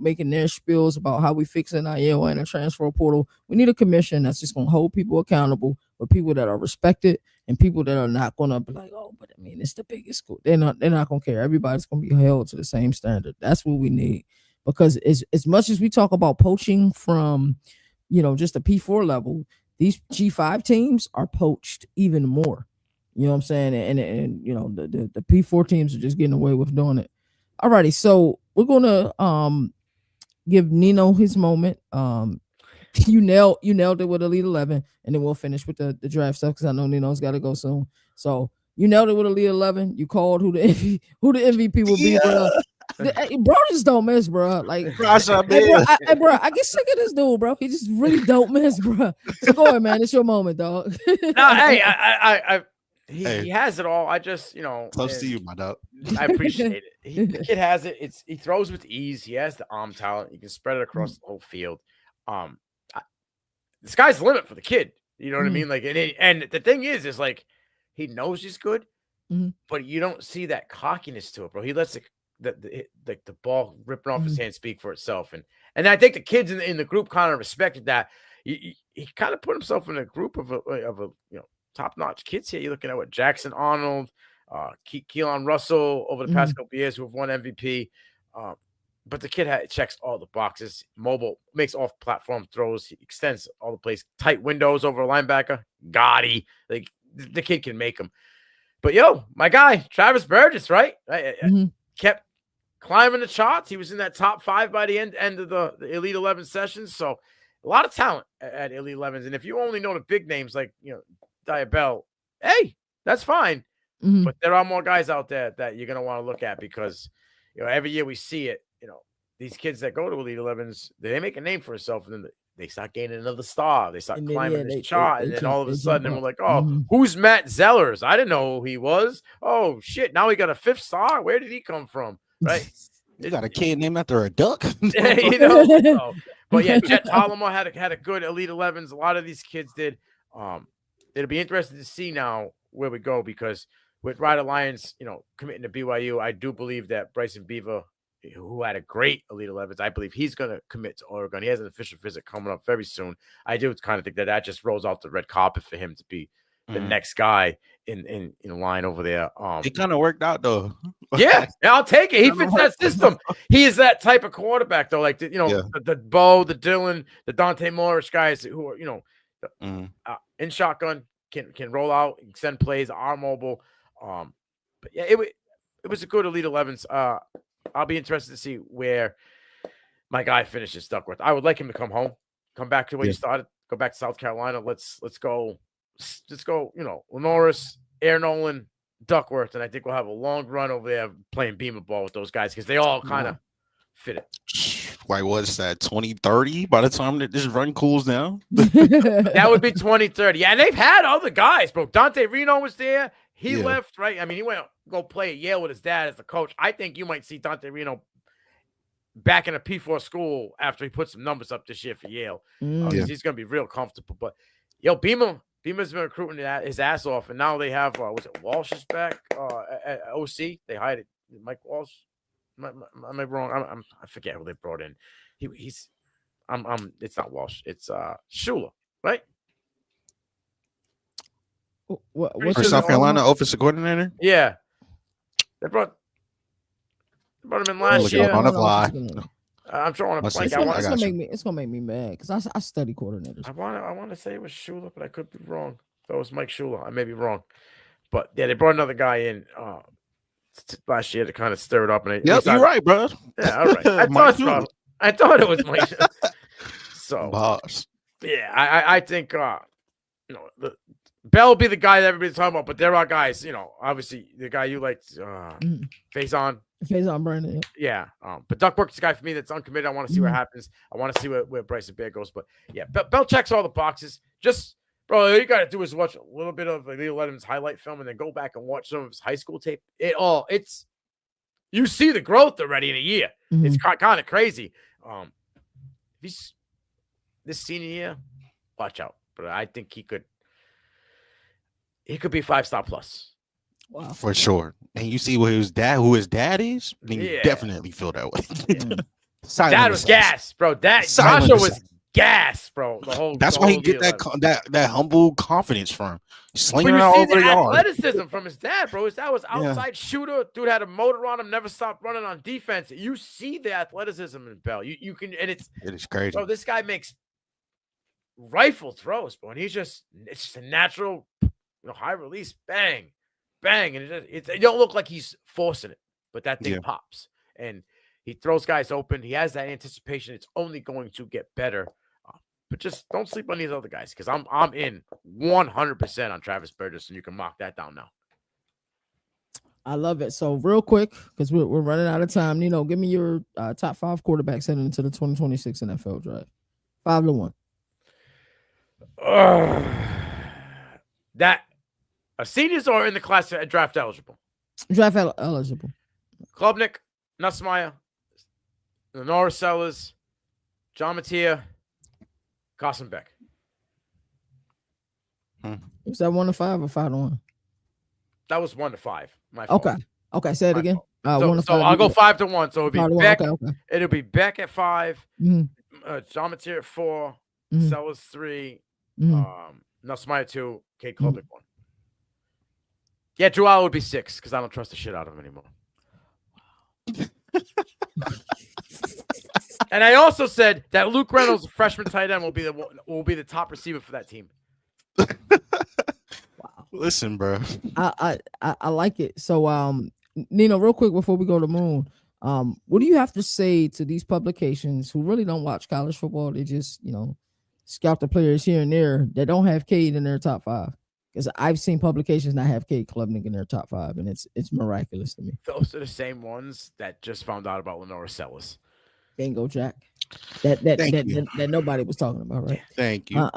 making their spills about how we fix NIL and a transfer portal. We need a commission that's just going to hold people accountable, but people that are respected and people that are not going to be like, oh, but I mean, it's the biggest school. They're not going to care. Everybody's going to be held to the same standard. That's what we need, because as much as we talk about poaching from, just the P4 level, these G5 teams are poached even more. You know what I'm saying? And the P4 teams are just getting away with doing it. Alrighty, so we're gonna give Nino his moment. You nailed it with Elite 11, and then we'll finish with the draft stuff, because I know Nino's got to go soon. So you nailed it with Elite 11. You called who the MVP will be, bro. Bro just don't miss, bro. Like, Gosh, I hey, bro, mean, I get sick of this dude, bro. He just really don't miss, bro. So go ahead, man. It's your moment, dog. No, hey, he Hey. has it all. I just, close to you, my dog. I appreciate it. The kid has it. He throws with ease. He has the arm talent. You can spread it across the whole field. The sky's the limit for the kid. You know what I mean? Like, and the thing is like, he knows he's good, but you don't see that cockiness to it, bro. He lets the ball ripping off his hand speak for itself, and I think the kids in the group kind of respected that. He kind of put himself in a group of top-notch kids here. You're looking at what Jackson Arnold, Keelan Russell over the past couple years who have won MVP. But the kid checks all the boxes. Mobile, makes off-platform throws. He extends all the plays. Tight windows over a linebacker. Gotti. Like, the kid can make them. But, my guy, Travis Burgess, right? Kept climbing the charts. He was in that top 5 by the end of the Elite 11 sessions. So, a lot of talent at Elite 11s. And if you only know the big names like, Diabell, hey, that's fine. But there are more guys out there that you're going to want to look at, because, every year we see it. These kids that go to Elite 11s, they make a name for themselves, and then they start gaining another star. They start climbing this chart, and then all of a sudden, we're like, oh, who's Matt Zellers? I didn't know who he was. Oh, shit, now we got a 5th star? Where did he come from? Right? You got a kid named after a duck. So, but yeah, Jet Tollimer had a good Elite 11s. A lot of these kids did. It'll be interesting to see now where we go, because with Ryder Lyons, committing to BYU, I do believe that Bryson Beaver, who had a great Elite 11s, I believe he's going to commit to Oregon. He has an official visit coming up very soon. I do kind of think that just rolls off the red carpet for him to be the next guy in line over there. It kind of worked out though. Yeah, I'll take it. He fits that system. He is that type of quarterback though, like the Bo, the Dylan, the Dante Morris guys who are in shotgun can roll out, extend plays, are mobile. But yeah, it was a good Elite 11s. I'll be interested to see where my guy finishes Duckworth. I would like him to come home, come back to where he started, go back to South Carolina. Let's go. Lenoris, Air Nolan, Duckworth, and I think we'll have a long run over there playing beamer ball with those guys because they all kind of fit it. Like, what's that, 2030 by the time that this run cools down? That would be 2030. Yeah, and they've had other guys, bro. Dante Reno was there. He left, right? I mean, he went to go play at Yale with his dad as the coach. I think you might see Dante Reno back in a P4 school after he put some numbers up this year for Yale. He's going to be real comfortable. But, Beamer's been recruiting his ass off, and now they have was it Walsh is back at OC? They hired Mike Walsh. Am I wrong? I forget who they brought in. He's it's not Walsh. It's Shula, right? For South Carolina offensive coordinator? Yeah, they brought him in last year. On the fly. I'm drawing a blank. It's gonna make me mad because I study coordinators. I want to say it was Shula, but I could be wrong. That was Mike Shula. I may be wrong, but yeah, they brought another guy in last year to kind of stir it up. And you're right, bro. Yeah, all right. I thought it was Mike. So, boss. Yeah, I think Bell will be the guy that everybody's talking about, but there are guys, obviously the guy you like, Faison Brandon. Yeah. But Duckworth's the guy for me that's uncommitted. I want to see what happens. I want to see where Bryson Bear goes. But yeah, Bell checks all the boxes. Just, bro, all you got to do is watch a little bit of Leo Letterman's highlight film and then go back and watch some of his high school tape. You see the growth already in a year. It's kind of crazy. If he's this senior year, watch out. But I think he could be 5-star plus. Wow. For sure. And you see who his dad is, then you definitely feel that way. Dad was gas, bro. Sasha was gas, bro. That's why he get that humble confidence from slinging it all over the yard. Athleticism from his dad, bro. His dad was outside shooter. Dude had a motor on him, never stopped running on defense. You see the athleticism in Bell. You can, and it is crazy. Bro, this guy makes rifle throws, bro. And it's just a natural, high release, bang. And it don't look like he's forcing it, but that thing pops and he throws guys open. He has that anticipation. It's only going to get better, but just don't sleep on these other guys because I'm in 100% on Travis Burgess, and you can mark that down now. I love it. So real quick, because we're running out of time. Give me your top 5 quarterbacks heading into the 2026 NFL draft. 5-1. Seniors are in the class draft eligible. Draft eligible. Klubnik, Nussmeier, Lenora Sellers, John Mattia, Carson Beck. Is that 1-5 or 5-1? That was 1-5. My fault. Okay. Say it again. So I'll go 5-1. So it'll be Beck. Okay. It'll be Beck at 5. John Mattia at 4. Sellers 3. Nussmeier 2. Kate Klubnik 1. Yeah, Drew Allen would be 6 because I don't trust the shit out of him anymore. And I also said that Luke Reynolds, freshman tight end, will be the top receiver for that team. Wow. Listen, bro. I like it. So, Nino, real quick before we go to Moon, what do you have to say to these publications who really don't watch college football? They just, scout the players here and there that don't have Cade in their top 5. Because I've seen publications not have Cade Klubnik in their top 5, and it's miraculous to me. Those are the same ones that just found out about Lenora Sellers. Bingo, Jack. That nobody was talking about, right? Thank you.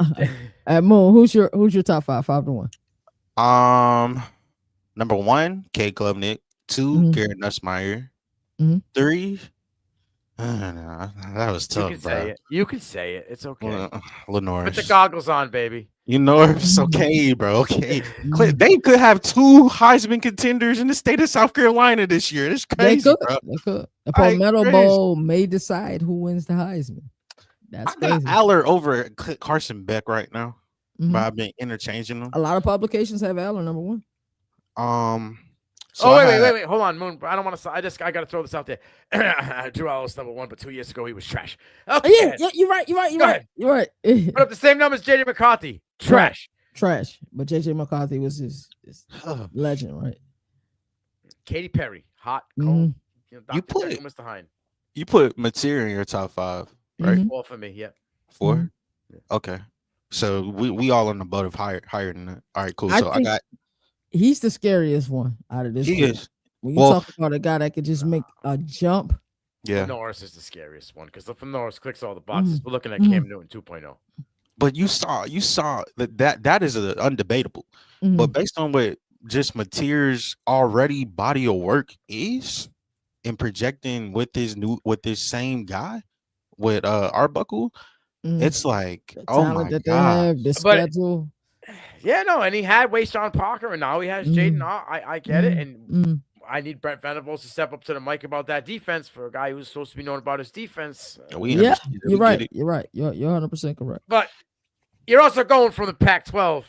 Moon, who's your top 5? 5-1. Number 1, Cade Klubnik. 2, Garrett Nussmeier. 3. That was tough, bro. You can say it. It's okay. Lenora. Put the goggles on, baby. You know, it's okay, bro. Okay, they could have 2 Heisman contenders in the state of South Carolina this year. It's They crazy, could. bro. They could. The Like Palmetto crazy. Bowl may decide who wins the Heisman. I That's got crazy. Aller over Carson Beck right now, but Mhm. I've been interchanging them. A lot of publications have Allen number one. So Oh I wait, had hold on, Moon. I don't want to. I got to throw this out there. Drew Ellis number one, but 2 years ago he was trash. Okay, Yeah, you're right. You're right. You're Go right. ahead. You're right. put up the same numbers. JJ McCarthy, trash. Trash. But JJ McCarthy was his legend, right? Katy Perry, hot, Mhm. cold. You Dr. put- Jekyll, Mr. Hyde. you put Materia in your top 5, right? Mhm. All for me. Yeah. 4. Mhm. Okay, so we all on the boat of higher than that. All right, cool. I So I think got he's the scariest one out of this he group. is When you well, talk about a guy that could just make a jump, yeah. Norris is the scariest one because from Norris clicks all the boxes. Mhm. We're looking at Cam Newton 2.0. But you saw that is undebatable. Mhm. But based on what just Mateer's already body of work is, and projecting with this same guy with Arbuckle, Mhm. it's like, the oh talent my that they god. have, the But- schedule. Yeah, no, and he had Wayshawn Parker, and now he has Jaden. I get it, and Mhm. I need Brent Venables to step up to the mic about that defense for a guy who's supposed to be known about his defense. We Yeah, understand it, you're we right. get it. You're right. You're 100% correct. But you're also going from the Pac-12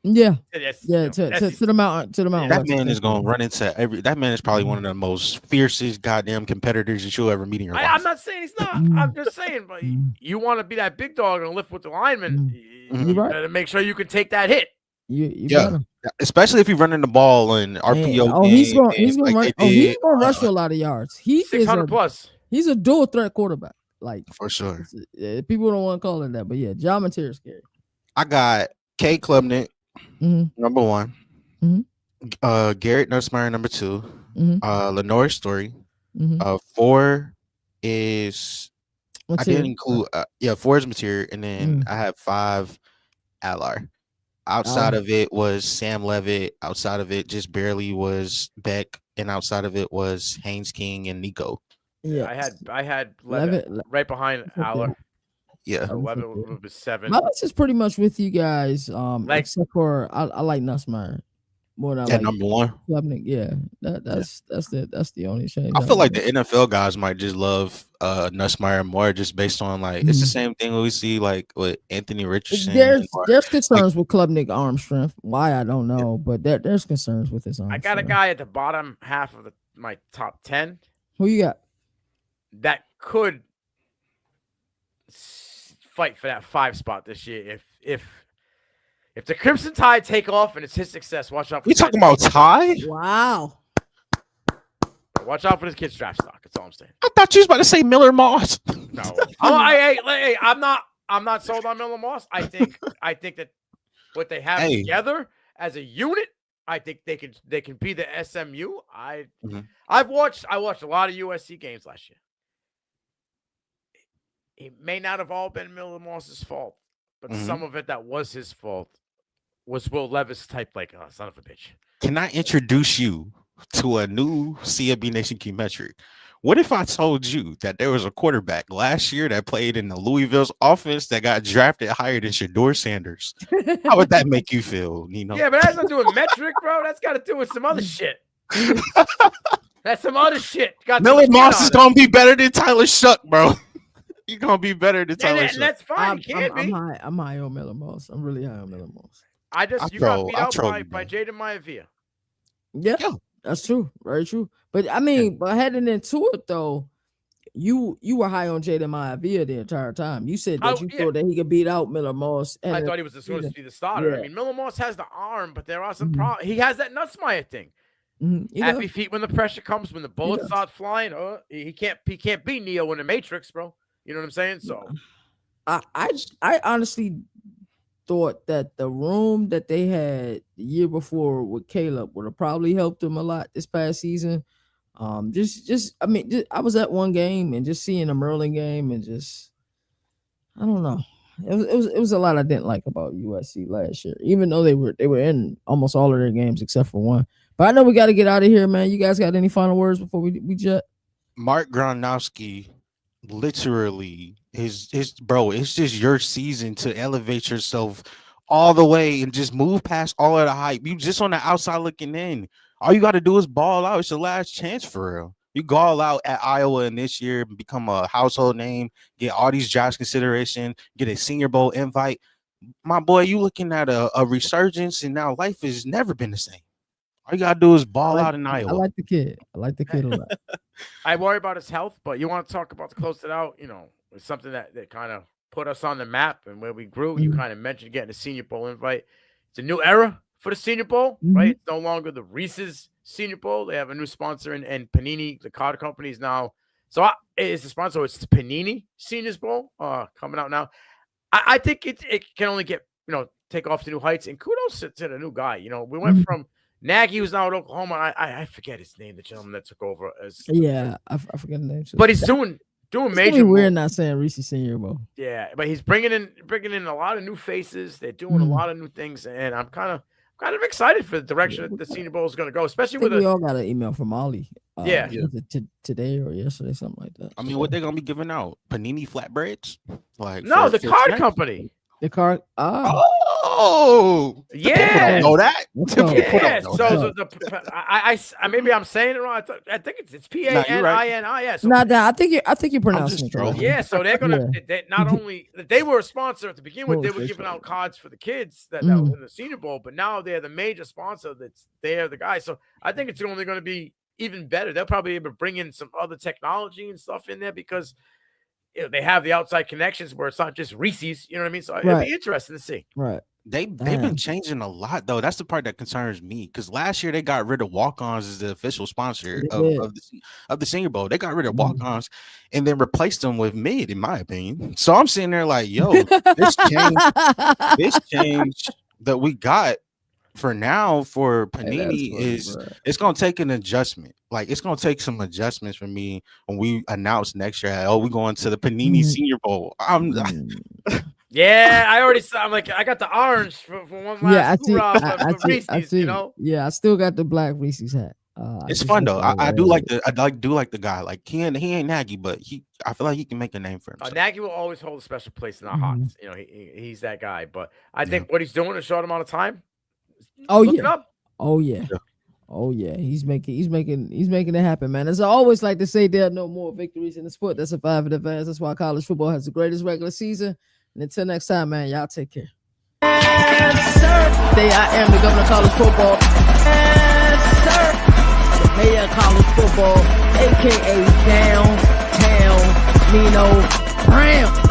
Yeah, to this. yeah. To the mountain. To the mountain. That West, man is definitely. gonna run into that man is probably one of the most fiercest goddamn competitors that you'll ever meet in your life. I'm not saying he's not. I'm just saying, but you want to be that big dog and lift with the lineman. You right. better make sure you can take that hit. You Yeah. better. Especially if you're running the ball in RPO. And, he's game, going. He's going like to run. they He's did, going to rush for a lot of yards. He is 600 a, plus. He's a dual threat quarterback. Like for sure. People don't want to call it that, but yeah, John Mateer is scary. I got K Klubnik, Mhm. number 1. Mhm. Garrett Nussmeier, number 2. Mhm. Lenore Story. Mhm. 4 is I Mateer. didn't include 4 is Material, and then I have 5 Alar. Outside of it was Sam Levitt. Outside of it, just barely was Beck, and outside of it was Haynes King and Nico. Yeah, I had Levitt right behind Aller. Yeah, So Levitt was 7. Levitt's is pretty much with you guys. Like- Except for I like Nussmeier more than I at like number 1. Klubnik. Yeah, that's the only change. I feel like the NFL guys might just love Nussmeier more, just based on like it's the same thing we see like with Anthony Richardson. There's concerns with Klubnik arm strength. Why I don't know, but there's concerns with his arm. I got a strength. guy at the bottom half of my top 10 Who you got? that could fight for that 5 spot this year. If the Crimson Tide take off and it's his success, watch out for You talking about Ty? Wow. Watch out for this kid's draft stock. That's all I'm saying. I thought you was about to say Miller Moss. No, I'm not sold on Miller Moss. I think that what they have together as a unit, I think they can be the SMU. I watched a lot of USC games last year. It may not have all been Miller Moss's fault, but some of it that was his fault was Will Levis type like, oh, son of a bitch. Can I introduce you to a new CFB Nation key metric? What if I told you that there was a quarterback last year that played in the Louisville's offense that got drafted higher than Shador Sanders? How would that make you feel, Nino? Yeah, but that's not doing metric, bro. That's got to do with some other shit. That's some other shit. Miller Moss is gonna be better than Tyler Shuck, bro. He's gonna be better than Tyler Shuck. And that's fine. I'm high on Miller Moss. I'm really high on Miller Moss. You got beat out by Jaden Maivia. Yeah, that's true. Very true. But I mean, but heading into it though, you were high on Jaden Maivia the entire time. You said that you thought that he could beat out Miller Moss. I thought he was supposed to be the starter. Yeah. I mean, Miller Moss has the arm, but there are some problems. He has that Nussmeier thing. Happy feet when the pressure comes, when the bullets start flying. He can't be Neo in the Matrix, bro. You know what I'm saying? So I honestly thought that the room that they had the year before with Caleb would have probably helped him a lot this past season. I was at one game and just seeing a Merlin game and just I don't know. It was a lot I didn't like about USC last year, even though they were in almost all of their games except for one. But I know we got to get out of here, man. You guys got any final words before we jet? Mark Gronowski, literally, his bro. It's just your season to elevate yourself all the way and just move past all of the hype. You just on the outside looking in. All you got to do is ball out. It's your last chance for real. You go all out at Iowa and this year, become a household name, get all these draft consideration, get a Senior Bowl invite. My boy, you looking at a resurgence, and now life has never been the same. All you gotta do is ball out in Iowa. I like the kid. I like the kid a lot. I worry about his health, but you want to talk about to close it out, it's something that kind of put us on the map and where we grew. You kind of mentioned getting a Senior Bowl invite. It's a new era for the Senior Bowl, right? It's no longer the Reese's Senior Bowl. They have a new sponsor, and Panini, the card company, is now. So it's the sponsor. It's the Panini Seniors Bowl coming out now. I think it can only get, take off to new heights. And kudos to the new guy. We went from Nagy, who's now at Oklahoma. I forget his name, the gentleman that took over. I forget the name. But he's doing it's major. We're not saying Reese Senior Bowl. Yeah, but he's bringing in a lot of new faces. They're doing a lot of new things, and I'm kind of excited for the direction that the Senior Bowl is going to go, especially with we all got an email from Ollie. Yeah. Today or yesterday, something like that. I mean, what they're gonna be giving out? Panini flatbreads? Like no, the card company. The card. Oh, yeah. Know that? Yeah. So maybe I'm saying it wrong. I think it's PANINI. Yeah. So, I think you pronounced it right. Yeah. So they're gonna. They not only they were a sponsor to begin with, they were giving out cards for the kids that were in the Senior Bowl, but now they're the major sponsor. They're the guy. So I think it's only going to be even better. They'll probably be able to bring in some other technology and stuff in there because they have the outside connections where it's not just Reese's. You know what I mean? So it'll be interesting to see. Right. They've been changing a lot though. That's the part that concerns me because last year they got rid of walk-ons as the official sponsor of the Senior Bowl. They got rid of walk-ons and then replaced them with mid, in my opinion. So I'm sitting there like, yo, this change that we got for now for Panini it's gonna take an adjustment. Like it's gonna take some adjustments for me when we announce next year. We're going to the Panini Senior Bowl. Yeah, I already saw. I'm like, I got the orange for one last. I see. Yeah, I still got the black Reese's hat. It's fun though. I do like the guy. Like he ain't Nagy, but I feel like he can make a name for himself. Nagy will always hold a special place in our hearts. He's that guy. But I think what he's doing in a short amount of time. Oh yeah, he's making it happen, man. As I always like to say, there are no more victories in the sport that survive in advance. That's why college football has the greatest regular season. And until next time, man, y'all take care. Yes, sir. Today I am the governor of college football. Yes, sir. The mayor of college football, aka Downtown Nino Brown.